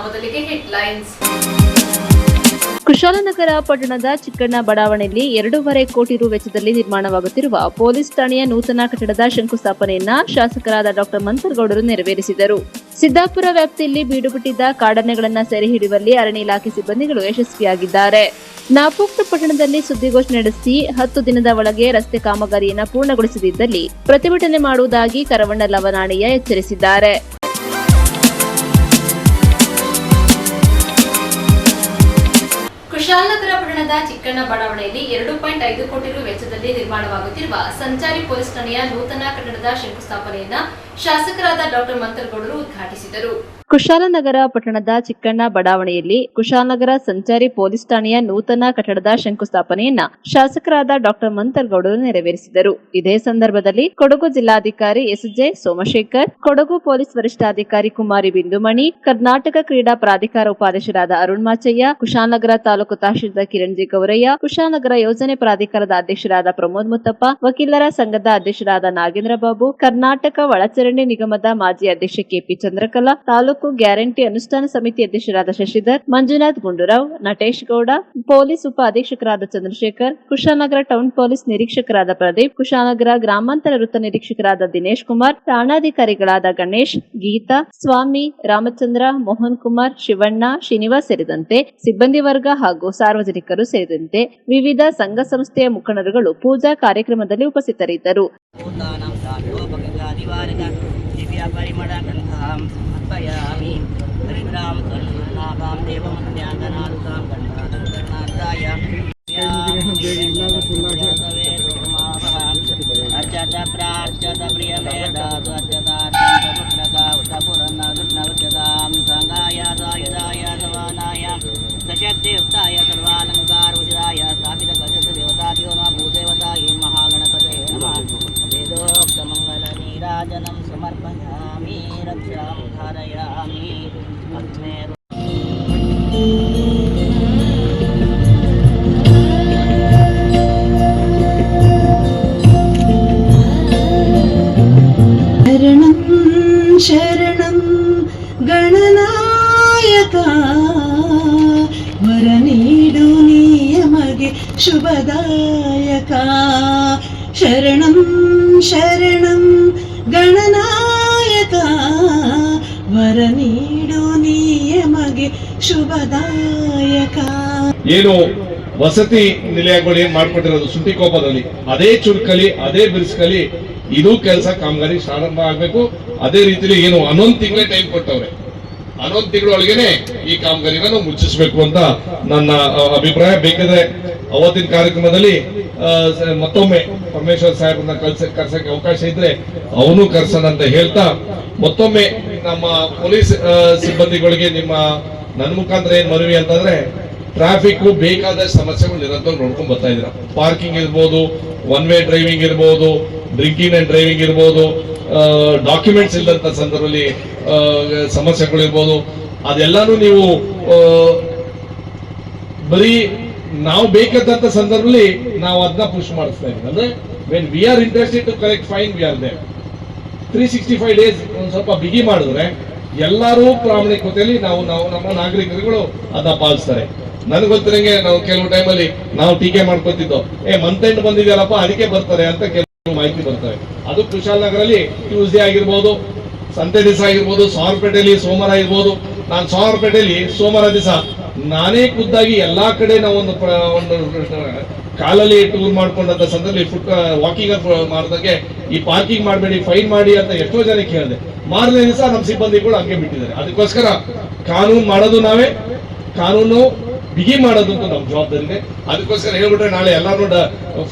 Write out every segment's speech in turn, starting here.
ಮೊದಲಿಗೆ ಹೆಡ್ಲೈನ್ಸ್. ಕುಶಾಲನಗರ ಪಟ್ಟಣದ ಚಿಕ್ಕಣ್ಣ ಬಡಾವಣೆಯಲ್ಲಿ 2.5 ಕೋಟಿ ರು ವೆಚ್ಚದಲ್ಲಿ ನಿರ್ಮಾಣವಾಗುತ್ತಿರುವ ಪೊಲೀಸ್ ಠಾಣೆಯ ನೂತನ ಕಟ್ಟಡದ ಶಂಕುಸ್ಥಾಪನೆಯನ್ನ ಶಾಸಕರಾದ ಡಾ ಮಂತರ್ಗೌಡರು ನೆರವೇರಿಸಿದರು. ಸಿದ್ದಾಪುರ ವ್ಯಾಪ್ತಿಯಲ್ಲಿ ಬೀಡುಬಿಟ್ಟಿದ್ದ ಕಾಡಾನೆಗಳನ್ನು ಸೆರೆ ಹಿಡಿಯುವಲ್ಲಿ ಅರಣ್ಯ ಇಲಾಖೆ ಸಿಬ್ಬಂದಿಗಳು ಯಶಸ್ವಿಯಾಗಿದ್ದಾರೆ. ನಾಪೋಕ್ಲು ಪಟ್ಟಣದಲ್ಲಿ ಸುದ್ದಿಗೋಷ್ಠಿ ನಡೆಸಿ 10 ದಿನದ ಒಳಗೆ ರಸ್ತೆ ಕಾಮಗಾರಿಯನ್ನು ಪೂರ್ಣಗೊಳಿಸದಿದ್ದಲ್ಲಿ ಪ್ರತಿಭಟನೆ ಮಾಡುವುದಾಗಿ ಕರವಣ್ಣ ಲವನಾಣಯ್ಯ ಎಚ್ಚರಿಸಿದ್ದಾರೆ. ಕುಶಾಲನಗರ ಪಟ್ಟಣದ ಚಿಕ್ಕಣ್ಣ ಬಡಾವಣೆಯಲ್ಲಿ 2.5 ಕೋಟಿ ರು ವೆಚ್ಚದಲ್ಲಿ ನಿರ್ಮಾಣವಾಗುತ್ತಿರುವ ಸಂಚಾರಿ ಪೊಲೀಸ್ ಠಾಣೆಯ ನೂತನ ಕಟ್ಟಡದ ಶಂಕುಸ್ಥಾಪನೆಯನ್ನ ಶಾಸಕರಾದ ಡಾ ಮಂತರ್ಗೌಡರು ಉದ್ಘಾಟಿಸಿದರು. ಕುಶಾಲನಗರ ಪಟ್ಟಣದ ಚಿಕ್ಕಣ್ಣ ಬಡಾವಣೆಯಲ್ಲಿ ಕುಶಾಲನಗರ ಸಂಚಾರಿ ಪೊಲೀಸ್ ಠಾಣೆಯ ನೂತನ ಕಟ್ಟಡದ ಶಂಕುಸ್ಥಾಪನೆಯನ್ನ ಶಾಸಕರಾದ ಡಾ ಮಂತರ್ಗೌಡರು ನೆರವೇರಿಸಿದರು. ಇದೇ ಸಂದರ್ಭದಲ್ಲಿ ಕೊಡಗು ಜಿಲ್ಲಾಧಿಕಾರಿ ಎಸ್.ಜೆ. ಸೋಮಶೇಖರ್, ಕೊಡಗು ಪೊಲೀಸ್ ವರಿಷ್ಠಾಧಿಕಾರಿ ಕುಮಾರಿ ಬಿಂದುಮಣಿ, ಕರ್ನಾಟಕ ಕ್ರೀಡಾ ಪ್ರಾಧಿಕಾರ ಉಪಾಧ್ಯಕ್ಷರಾದ ಅರುಣ್ ಮಾಚಯ್ಯ, ಕುಶಾಲನಗರ ತಾಲೂಕು ತಹಶೀಲ್ದಾರ್ ಕಿರಣ್ ಜಿ ಗೌರಯ್ಯ, ಕುಶಾಲನಗರ ಯೋಜನೆ ಪ್ರಾಧಿಕಾರದ ಅಧ್ಯಕ್ಷರಾದ ಪ್ರಮೋದ್ ಮುತ್ತಪ್ಪ, ವಕೀಲರ ಸಂಘದ ಅಧ್ಯಕ್ಷರಾದ ನಾಗೇಂದ್ರ ಬಾಬು, ಕರ್ನಾಟಕ ಒಳಚರಂಡಿ ನಿಗಮದ ಮಾಜಿ ಅಧ್ಯಕ್ಷ ಕೆಪಿ ಚಂದ್ರಕಲಾ, ತಾಲೂಕು ಗ್ಯಾರಂಟಿ ಅನುಷ್ಠಾನ ಸಮಿತಿ ಅಧ್ಯಕ್ಷರಾದ ಶಶಿಧರ್, ಮಂಜುನಾಥ್ ಗುಂಡೂರಾವ್, ನಟೇಶ್ ಗೌಡ, ಪೊಲೀಸ್ ಉಪ ಅಧೀಕ್ಷಕರಾದ ಚಂದ್ರಶೇಖರ್, ಕುಶಾಲನಗರ ಟೌನ್ ಪೊಲೀಸ್ ನಿರೀಕ್ಷಕರಾದ ಪ್ರದೀಪ್, ಕುಶಾಲನಗರ ಗ್ರಾಮಾಂತರ ವೃತ್ತ ನಿರೀಕ್ಷಕರಾದ ದಿನೇಶ್ ಕುಮಾರ್, ಠಾಣಾಧಿಕಾರಿಗಳಾದ ಗಣೇಶ್, ಗೀತಾ, ಸ್ವಾಮಿ, ರಾಮಚಂದ್ರ, ಮೋಹನ್ ಕುಮಾರ್, ಶಿವಣ್ಣ, ಶ್ರೀನಿವಾಸ್ ಸೇರಿದಂತೆ ಸಿಬ್ಬಂದಿ ವರ್ಗ ಹಾಗೂ ಸಾರ್ವಜನಿಕರು ಸೇರಿದಂತೆ ವಿವಿಧ ಸಂಘ ಸಂಸ್ಥೆಯ ಮುಖಂಡರುಗಳು ಪೂಜಾ ಕಾರ್ಯಕ್ರಮದಲ್ಲಿ ಉಪಸ್ಥಿತರಿದ್ದರು. शक्तियुक्ताय सर्वालंकारभूषिताय स्थापितकजदेवताभ्यो नमः भूदेवतायै महागणपतये नमः वेदोक्तमङ्गलनीराजनं समर्पयामि रक्षां धारयामि अग्ने शरणं गणनायका वरनीडु नियಮಗೆ ಶುಭದಾಯಕ ಶರಣಂ ಶರಣಂ ಗಣನಾಯಕ ವರನೀಡು ನಿಯಮಗೆ ಶುಭದಾಯಕ. ಏನು ವಸತಿ ನಿಲಯಗಳು ಏನ್ ಮಾಡ್ಕೊಟ್ಟಿರೋದು ಸುಂಟಿಕೊಪ್ಪದಲ್ಲಿ, ಅದೇ ಚುರುಕಲಿ ಅದೇ ಬಿರ್ಸ್ಕಲಿ ಇದು ಕೆಲಸ ಕಾಮಗಾರಿ ಪ್ರಾರಂಭ ಆಗ್ಬೇಕು. ಅದೇ ರೀತಿಲಿ ಏನು 11 ತಿಂಗಳೇ ಟೈಮ್ ಕೊಟ್ಟವ್ರೆ, 11 ತಿಂಗಳೊಳಗೇನೆ ಈ ಕಾಮಗಾರಿನ ಮುಚ್ಚಿಸ್ಬೇಕು ಅಂತ ನನ್ನ ಅಭಿಪ್ರಾಯ. ಬೇಕಾದ್ರೆ ಅವತ್ತಿನ ಕಾರ್ಯಕ್ರಮದಲ್ಲಿ ಮತ್ತೊಮ್ಮೆ ಪರಮೇಶ್ವರ್ ಸಾಹೇಬ್ರನ್ನ ಕರ್ಸಕ್ಕೆ ಅವಕಾಶ ಇದ್ರೆ ಅವನು ಕರ್ಸೋಣ ಅಂತ ಹೇಳ್ತಾ, ಮತ್ತೊಮ್ಮೆ ನಮ್ಮ ಪೊಲೀಸ್ ಸಿಬ್ಬಂದಿಗಳಿಗೆ ನನ್ನ ಮುಖಾಂತರ ಏನ್ ಮನವಿ ಅಂತಂದ್ರೆ, ಟ್ರಾಫಿಕ್ ಬೇಕಾದ ಸಮಸ್ಯೆಗಳು ನಿರಂತರ ನೋಡ್ಕೊಂಡ್ ಬರ್ತಾ ಇದ್ದೀರಾ. ಪಾರ್ಕಿಂಗ್ ಇರ್ಬೋದು, ಒನ್ ವೇ ಡ್ರೈವಿಂಗ್ ಇರ್ಬೋದು, ಡ್ರಿಂಕಿಂಗ್ ಅಂಡ್ ಡ್ರೈವಿಂಗ್ ಇರ್ಬೋದು, ಡಾಕ್ಯುಮೆಂಟ್ಸ್ ಇಲ್ಲದಂತ ಸಂದರ್ಭದಲ್ಲಿ ಸಮಸ್ಯೆಗಳು ಇರ್ಬೋದು. ಅದೆಲ್ಲಾನು ನೀವು ಬರೀ ನಾವು ಬೇಕಾದಂತ ಸಂದರ್ಭದಲ್ಲಿ ನಾವು ಅದನ್ನ ಪುಷ್ ಮಾಡಿಸ್ತಾ ಇದ್ದೀವಿ. ಅಂದ್ರೆ when we are interested to collect fine we are there. 365 days ಒಂದ್ ಸ್ವಲ್ಪ ಬಿಗಿ ಮಾಡಿದ್ರೆ ಎಲ್ಲರೂ ಪ್ರಾಮಾಣಿಕತೆಯಲ್ಲಿ ನಾವು ನಮ್ಮ ನಾಗರಿಕರುಗಳು ಅದನ್ನ ಪಾಲಿಸ್ತಾರೆ. ನನಗೆ ಗೊತ್ತಿರಂಗೆ ನಾವು ಕೆಲವು ಟೈಮಲ್ಲಿ ನಾವು ಟೀಕೆ ಮಾಡ್ಕೊತಿದ್ದೋ, ಮಂತ್ ಎಂಡ್ ಬಂದಿದೆಯಲ್ಲಪ್ಪ ಅದಕ್ಕೆ ಬರ್ತಾರೆ ಅಂತ ಕೆಲವು ಮಾಹಿತಿ ಬರ್ತವೆ. ಅದು ಕುಶಾಲನಗರಲ್ಲಿ ಟ್ಯೂಸ್ಡೇ ಆಗಿರ್ಬೋದು, ಸಂತೆ ದಿವಸ ಆಗಿರ್ಬೋದು, ಸಾವರ್ಪೇಟೆಯಲ್ಲಿ ಸೋಮವಾರ ಇರ್ಬೋದು. ನಾನು ಸಾವರ್ಪೇಟೆಯಲ್ಲಿ ಸೋಮವಾರ ದಿವಸ ನಾನೇ ಖುದ್ದಾಗಿ ಎಲ್ಲಾ ಕಡೆ ನಾವು ಒಂದು ಕಾಲಲ್ಲಿ ಟೂರ್ ಮಾಡ್ಕೊಂಡಂತ ಸಂದರ್ಭದಲ್ಲಿ ವಾಕಿಂಗ್ ಮಾಡಿದಾಗೆ ಈ ಪಾರ್ಕಿಂಗ್ ಮಾಡಬೇಡಿ, ಫೈನ್ ಮಾಡಿ ಅಂತ ಎಷ್ಟೋ ಜನಕ್ಕೆ ಹೇಳಿದೆ. ಮಾರನೇ ದಿವಸ ನಮ್ಮ ಸಿಬ್ಬಂದಿಗಳು ಹಂಗೆ ಬಿಟ್ಟಿದ್ದಾರೆ. ಅದಕ್ಕೋಸ್ಕರ ಕಾನೂನು ಮಾಡೋದು ನಾವೇ, ಕಾನೂನು ಬಿಗಿ ಮಾಡೋದು ಅಂತ ನಮ್ಮ ಜವಾಬ್ದಾರಿ ಇದೆ. ಅದಕ್ಕೋಸ್ಕರ ಹೇಳ್ಬಿಟ್ರೆ ನಾಳೆ ಎಲ್ಲಾರು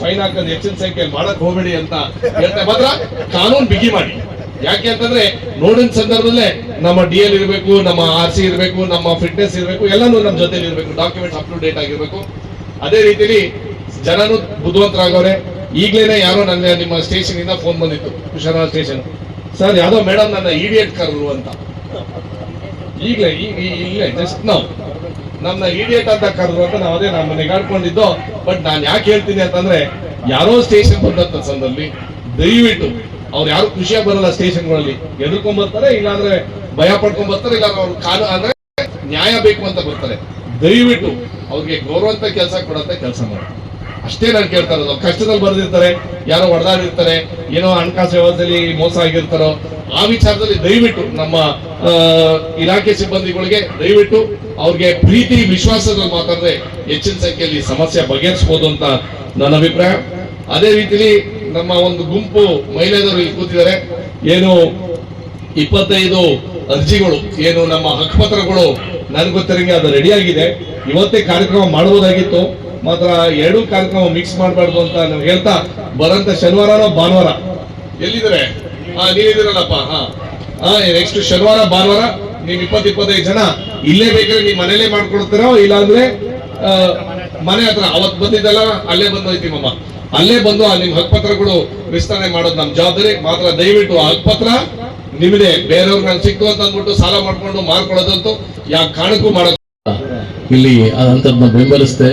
ಫೈನ್ ಹಾಕೋದು ಹೆಚ್ಚಿನ ಸಂಖ್ಯೆಯಲ್ಲಿ ಮಾಡಕ್ ಹೋಗ್ಬೇಡಿ ಅಂತ ಹೇಳ್ತಾ, ಮಾತ್ರ ಕಾನೂನು ಬಿಗಿ ಮಾಡಿ. ಯಾಕೆ ಅಂತಂದ್ರೆ ನೋಡಿನ ಸಂದರ್ಭದಲ್ಲೇ ನಮ್ಮ DL ಇರಬೇಕು, ನಮ್ಮ RC ಇರಬೇಕು, ನಮ್ಮ ಫಿಟ್ನೆಸ್ ಇರಬೇಕು, ಎಲ್ಲಾನು ನಮ್ಮ ಜೊತೆಲಿ ಇರಬೇಕು, ಡಾಕ್ಯುಮೆಂಟ್ಸ್ ಅಪ್ ಟು ಡೇಟ್ ಆಗಿರ್ಬೇಕು. ಅದೇ ರೀತಿಲಿ ಜನನು ಬುದ್ಧಿವಂತರಾಗವ್ರೆ. ಈಗ್ಲೇನೆ ಯಾರೋ ನನ್ನ ನಿಮ್ಮ ಸ್ಟೇಷನ್ ಇಂದ ಫೋನ್ ಬಂದಿತ್ತು, ಕುಶಾಲನಗರ ಸ್ಟೇಷನ್, ಸರ್ ಯಾವ್ದೋ ಮೇಡಮ್ ನನ್ನ ಇಡಿಯಟ್ ಕರ್ರು ಅಂತ. ಈಗಲೇ ಜಸ್ಟ್ ನಾವು ನನ್ನ ಇಡಿಯಟ್ ಅಂತ ಕರೆದ್ರು ಅಂತ ನಾವು ಅದೇ ನಮ್ಮ ನೆಗಾಡ್ಕೊಂಡಿದ್ದೋ. ಬಟ್ ನಾನು ಯಾಕೆ ಹೇಳ್ತೀನಿ ಅಂತಂದ್ರೆ, ಯಾರೋ ಸ್ಟೇಷನ್ ಬಂದಂತ ಸಂದರ್ಭದಲ್ಲಿ ದಯವಿಟ್ಟು ಅವ್ರು ಯಾರು ಖುಷಿಯಾಗಿ ಬರಲ್ಲ, ಸ್ಟೇಷನ್ಗಳಲ್ಲಿ ಎದುರ್ಕೊಂಡ್ ಬರ್ತಾರೆ, ಇಲ್ಲಾಂದ್ರೆ ಭಯ ಪಡ್ಕೊಂಡ್ ಬರ್ತಾರೆ, ಇಲ್ಲಾಂದ್ರೆ ಅವ್ರು ಅಂದ್ರೆ ನ್ಯಾಯ ಬೇಕು ಅಂತ ಬರ್ತಾರೆ. ದಯವಿಟ್ಟು ಅವ್ರಿಗೆ ಗೌರವಂತ ಕೆಲಸ ಕೊಡಂತ ಕೆಲಸ ಮಾಡಿ. ಅಷ್ಟೇ ನಾನು ಕೇಳ್ತಾ ಇರೋದು. ಕಷ್ಟದಲ್ಲಿ ಬರೆದಿರ್ತಾರೆ, ಯಾರೋ ಹೊಡೆದಾಡಿರ್ತಾರೆ, ಏನೋ ಹಣಕಾಸು ವ್ಯವಸ್ಥೆಯಲ್ಲಿ ಮೋಸ ಆಗಿರ್ತಾರೋ, ಆ ವಿಚಾರದಲ್ಲಿ ದಯವಿಟ್ಟು ನಮ್ಮ ಇಲಾಖೆ ಸಿಬ್ಬಂದಿಗಳಿಗೆ ದಯವಿಟ್ಟು ಅವ್ರಿಗೆ ಪ್ರೀತಿ ವಿಶ್ವಾಸದಲ್ಲಿ ಮಾತಾಡಿದ್ರೆ ಹೆಚ್ಚಿನ ಸಂಖ್ಯೆಯಲ್ಲಿ ಸಮಸ್ಯೆ ಬಗೆಹರಿಸಬಹುದು ಅಂತ ನನ್ನ ಅಭಿಪ್ರಾಯ. ಅದೇ ರೀತಿಲಿ ನಮ್ಮ ಒಂದು ಗುಂಪು ಮಹಿಳೆಯರು ಇಲ್ಲಿ ಕೂತಿದ್ದಾರೆ. ಏನು 25 ಅರ್ಜಿಗಳು, ಏನು ನಮ್ಮ ಹಕ್ಕುಪತ್ರಗಳು ನನ್ಗೆ ಗೊತ್ತಿರಂಗೆ ಅದು ರೆಡಿ ಆಗಿದೆ. ಇವತ್ತೇ ಕಾರ್ಯಕ್ರಮ ಮಾಡಬಹುದಾಗಿತ್ತು, ಮಾತ್ರ 2 ಕಾರ್ಯಕ್ರಮ ಮಿಕ್ಸ್ ಮಾಡಬಾರ್ದು ಅಂತ ನಾವು ಹೇಳ್ತಾ, ಬರಂತ ಶನಿವಾರನೋ ಭಾನುವಾರ ಎಲ್ಲಿದ್ದಾರೆ? ನೀವಿದ್ದೀರಲ್ಲಪ್ಪ. ನೆಕ್ಸ್ಟ್ ಶನಿವಾರ ಭಾನುವಾರ ನೀವು 20-25 ಜನ ಇಲ್ಲೇ ಬೇಕಾದ್ರೆ ನೀವು ಮನೇಲೆ ಮಾಡ್ಕೊಡ್ತೀರೋ, ಇಲ್ಲಾಂದ್ರೆ ಮನೆ ಹತ್ರ ಅವತ್ ಬಂದಿದ್ದಲ್ಲ ಅಲ್ಲೇ ಬಂದು ಹೋಯ್ತೀವಮ್ಮ, ಅಲ್ಲೇ ಬಂದು ನಿಮ್ ಹಕ್ಕುಪತ್ರಗಳು ವಿಸ್ತರಣೆ ಮಾಡೋದು ನಮ್ಮ ಜವಾಬ್ದಾರಿ. ಮಾತ್ರ ದಯವಿಟ್ಟು ಆ ಹಕ್ಕುಪತ್ರ ನಿಮ್ಮದೇ, ಬೇರೆಯವ್ರಿಗೆ ನಾನು ಸಿಕ್ತು ಅಂತ ಅಂದ್ಬಿಟ್ಟು ಸಾಲ ಮಾಡ್ಕೊಂಡು ಮಾರ್ಕೊಳ್ಳೋದಂತೂ ಯಾವ ಕಾರಣಕ್ಕೂ ಮಾಡೋದು. ಇಲ್ಲಿ ಅಂತದ್ನ ಬೆಂಬಲಿಸದೆ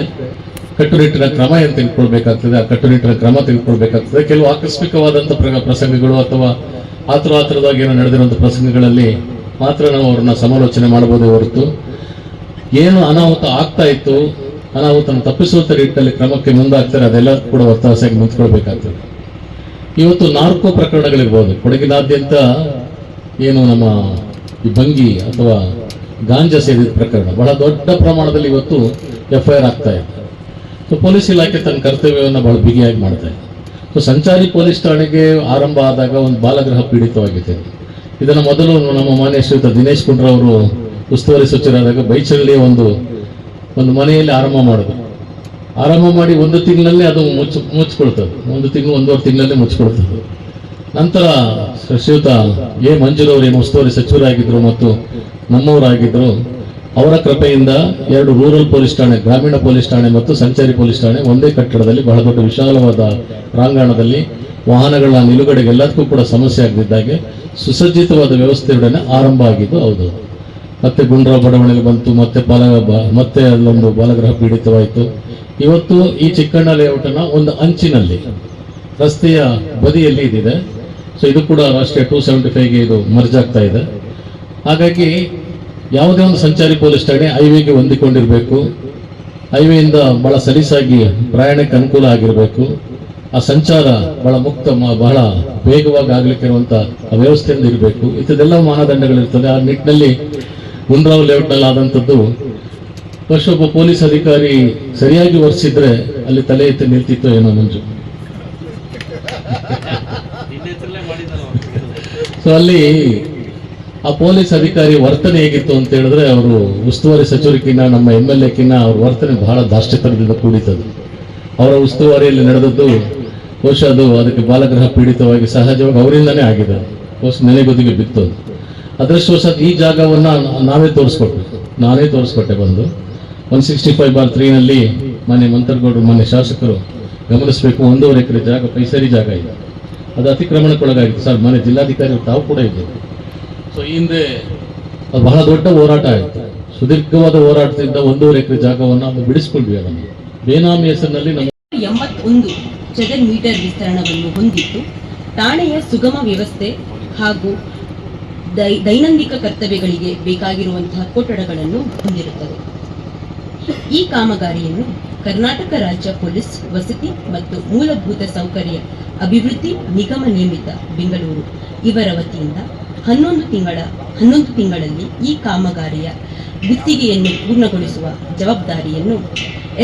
ಕಟ್ಟುನಿಟ್ಟಿನ ಕ್ರಮ ಏನು ತೆಗೆದುಕೊಳ್ಬೇಕಾಗ್ತದೆ, ಆ ಕಟ್ಟುನಿಟ್ಟಿನ ಕ್ರಮ ತೆಗೆದುಕೊಳ್ಬೇಕಾಗ್ತದೆ. ಕೆಲವು ಆಕಸ್ಮಿಕವಾದಂಥ ಪ್ರಸಂಗಗಳು ಅಥವಾ ಆತುರದಾಗಿ ಏನೋ ನಡೆದಿರುವಂಥ ಪ್ರಸಂಗಗಳಲ್ಲಿ ಮಾತ್ರ ನಾವು ಅವ್ರನ್ನ ಸಮಾಲೋಚನೆ ಮಾಡಬಹುದೇ ಹೊರತು, ಏನು ಅನಾಹುತ ಆಗ್ತಾ ಇತ್ತು, ಅನಾಹುತನ ತಪ್ಪಿಸುವಂಥ ನಿಟ್ಟಿನಲ್ಲಿ ಕ್ರಮಕ್ಕೆ ಮುಂದಾಗ್ತಾರೆ, ಅದೆಲ್ಲ ಕೂಡ ಒತ್ತಾಸೆಯಾಗಿ ನಿಂತ್ಕೊಳ್ಬೇಕಾಗ್ತದೆ. ಇವತ್ತು ನಾಲ್ಕು ಪ್ರಕರಣಗಳಿರ್ಬೋದು ಕೊಡಗಿನಾದ್ಯಂತ. ಏನು ನಮ್ಮ ಈ ಭಂಗಿ ಅಥವಾ ಗಾಂಜಾ ಸೇರಿದ ಪ್ರಕರಣ ಬಹಳ ದೊಡ್ಡ ಪ್ರಮಾಣದಲ್ಲಿ ಇವತ್ತು FIR ಆಗ್ತಾ ಇದೆ. ಸೊ ಪೊಲೀಸ್ ಇಲಾಖೆ ತನ್ನ ಕರ್ತವ್ಯವನ್ನು ಬಹಳ ಬಿಗಿಯಾಗಿ ಮಾಡ್ತಾ ಇದೆ. ಸೊ ಸಂಚಾರಿ ಪೊಲೀಸ್ ಠಾಣೆಗೆ ಆರಂಭ ಆದಾಗ ಒಂದು ಬಾಲಗೃಹ ಪೀಡಿತವಾಗಿದೆ. ಇದನ್ನು ಮೊದಲು ನಮ್ಮ ಮಾನ್ಯ ಶ್ರೀಯುತ ದಿನೇಶ್ ಗುಂಡ್ರವರು ಉಸ್ತುವಾರಿ ಸಚಿವರಾದಾಗ ಬೈಚಳ್ಳಿಯ ಒಂದು ಮನೆಯಲ್ಲಿ ಆರಂಭ ಮಾಡಿದ್ರು. ಆರಂಭ ಮಾಡಿ 1 ತಿಂಗಳಲ್ಲಿ ಅದು ಮುಚ್ಕೊಳ್ತದೆ. 1 ತಿಂಗಳು 1.5 ತಿಂಗಳಲ್ಲಿ ಮುಚ್ಕೊಳ್ತದೆ. ನಂತರ ಶ್ರೀಯುತ ಮಂಜುರವರು ಏನು ಉಸ್ತುವಾರಿ ಸಚಿವರಾಗಿದ್ದರು ಮತ್ತು ನಮ್ಮವರಾಗಿದ್ದರು, ಅವರ ಕೃಪೆಯಿಂದ 2 ರೂರಲ್ ಪೊಲೀಸ್ ಠಾಣೆ, ಗ್ರಾಮೀಣ ಪೊಲೀಸ್ ಠಾಣೆ ಮತ್ತು ಸಂಚಾರಿ ಪೊಲೀಸ್ ಠಾಣೆ ಒಂದೇ ಕಟ್ಟಡದಲ್ಲಿ ಬಹಳ ದೊಡ್ಡ ವಿಶಾಲವಾದ ಪ್ರಾಂಗಣದಲ್ಲಿ ವಾಹನಗಳ ನಿಲುಗಡೆಗೆ ಎಲ್ಲದಕ್ಕೂ ಕೂಡ ಸಮಸ್ಯೆ ಆಗದಿದ್ದಾಗೆ ಸುಸಜ್ಜಿತವಾದ ವ್ಯವಸ್ಥೆಯೊಡನೆ ಆರಂಭ ಆಗಿದ್ದು ಹೌದು. ಮತ್ತೆ ಗುಂಡ್ರಾವ್ ಬಡಾವಣೆಗೆ ಬಂತು, ಮತ್ತೆ ಅಲ್ಲೊಂದು ಬಾಲಗೃಹ ಪೀಡಿತವಾಯಿತು. ಇವತ್ತು ಈ ಚಿಕ್ಕಣ್ಣ ಲೇಔಟನ್ನ ಒಂದು ಅಂಚಿನಲ್ಲಿ ರಸ್ತೆಯ ಬದಿಯಲ್ಲಿ ಇದಿದೆ. ಸೊ ಇದು ಕೂಡ ರಾಷ್ಟ್ರೀಯ 275ಗೆ ಇದು ಮರ್ಜ್ ಆಗ್ತಾ ಇದೆ. ಹಾಗಾಗಿ ಯಾವುದೇ ಒಂದು ಸಂಚಾರಿ ಪೊಲೀಸ್ ಠಾಣೆ ಹೈವೇಗೆ ಹೊಂದಿಕೊಂಡಿರಬೇಕು, ಹೈವೇಯಿಂದ ಬಹಳ ಸಲೀಸಾಗಿ ಪ್ರಯಾಣಕ್ಕೆ ಅನುಕೂಲ ಆಗಿರಬೇಕು, ಆ ಸಂಚಾರ ಬಹಳ ಬಹಳ ವೇಗವಾಗಿ ಆಗ್ಲಿಕ್ಕೆ ಇರುವಂತ ವ್ಯವಸ್ಥೆಯಿಂದ ಇರಬೇಕು. ಇಂಥದ್ದೆಲ್ಲ ಮಾನದಂಡಗಳಿರ್ತದೆ. ಆ ನಿಟ್ಟಿನಲ್ಲಿ ಗುಂಡ್ರಾವ್ ಲೇಔಟ್ನಲ್ಲಿ ಆದಂಥದ್ದು ಒಬ್ಬ ಪೊಲೀಸ್ ಅಧಿಕಾರಿ ಸರಿಯಾಗಿ ವರ್ತಿಸಿದ್ರೆ ಅಲ್ಲಿ ತಲೆ ಎತ್ತಿ ನಿಲ್ತಿತ್ತು ಏನೋ ಮಂಜು. ಸೊ ಅಲ್ಲಿ ಆ ಪೊಲೀಸ್ ಅಧಿಕಾರಿ ವರ್ತನೆ ಹೇಗಿತ್ತು ಅಂತ ಹೇಳಿದ್ರೆ, ಅವರು ಉಸ್ತುವಾರಿ ಸಚಿವರಿಗಿನ್ನ ನಮ್ಮ MLA ಅವ್ರ ವರ್ತನೆ ಬಹಳ ದಾಷ್ಟ್ಯತನದಿಂದ ಕೂಡಿತದು. ಅವರ ಉಸ್ತುವಾರಿಯಲ್ಲಿ ನಡೆದದ್ದು ಬಹುಶಃ ಅದಕ್ಕೆ ಬಾಲಗೃಹ ಪೀಡಿತವಾಗಿ ಸಹಜವಾಗಿ ಅವರಿಂದನೇ ಆಗಿದೆ. ಬಹುಶಃ ನೆನೆಗುದಿಗೆ ಬಿತ್ತದು. ಅದೃಷ್ಟವಶಾತ್ ಈ ಜಾಗವನ್ನ ನಾನೇ ತೋರಿಸ್ಕೊಟ್ಟೆ ಬಂದು 165/3ನಲ್ಲಿ ಮಾನ್ಯ ಮಂತರ್ಗೌಡರು, ಮಾನ್ಯ ಶಾಸಕರು ಗಮನಿಸಬೇಕು. 1.5 ಎಕರೆ ಜಾಗ ಪೈಸರಿ ಜಾಗ ಇದೆ, ಅದು ಅತಿಕ್ರಮಣಕ್ಕೊಳಗಾಗಿತ್ತು. ಸರ್, ಮಾನ್ಯ ಜಿಲ್ಲಾಧಿಕಾರಿ ತಾವು ಕೂಡ ಇದ್ದರು. ಸೊ ಹಿಂದೆ ಅದು ಬಹಳ ದೊಡ್ಡ ಹೋರಾಟ ಆಯಿತು. ಸುದೀರ್ಘವಾದ ಹೋರಾಟದಿಂದ 1.5 ಎಕರೆ ಜಾಗವನ್ನು ಅದು ಬಿಡಿಸ್ಕೊಂಡ್ವಿ. ಅದನ್ನು ಬೇನಾಮಿ ಹೆಸರಿನಲ್ಲಿ ನಮ್ಮ 81 ಚದರ ಮೀಟರ್ ವಿಸ್ತರಣವನ್ನು ಹೊಂದಿದ್ದು ಠಾಣೆಯ ಸುಗಮ ವ್ಯವಸ್ಥೆ ಹಾಗೂ ದೈನಂದಿನ ಕರ್ತವ್ಯಗಳಿಗೆ ಬೇಕಾಗಿರುವಂತಹ ಕೊಠಡಗಳನ್ನು ಹೊಂದಿರುತ್ತದೆ. ಈ ಕಾಮಗಾರಿಯನ್ನು ಕರ್ನಾಟಕ ರಾಜ್ಯ ಪೊಲೀಸ್ ವಸತಿ ಮತ್ತು ಮೂಲಭೂತ ಸೌಕರ್ಯ ಅಭಿವೃದ್ಧಿ ನಿಗಮ ನಿಯಮಿತ ಬೆಂಗಳೂರು ಇವರ ವತಿಯಿಂದ 11 ತಿಂಗಳಲ್ಲಿ ಈ ಕಾಮಗಾರಿಯ ಗುತ್ತಿಗೆಯನ್ನು ಪೂರ್ಣಗೊಳಿಸುವ ಜವಾಬ್ದಾರಿಯನ್ನು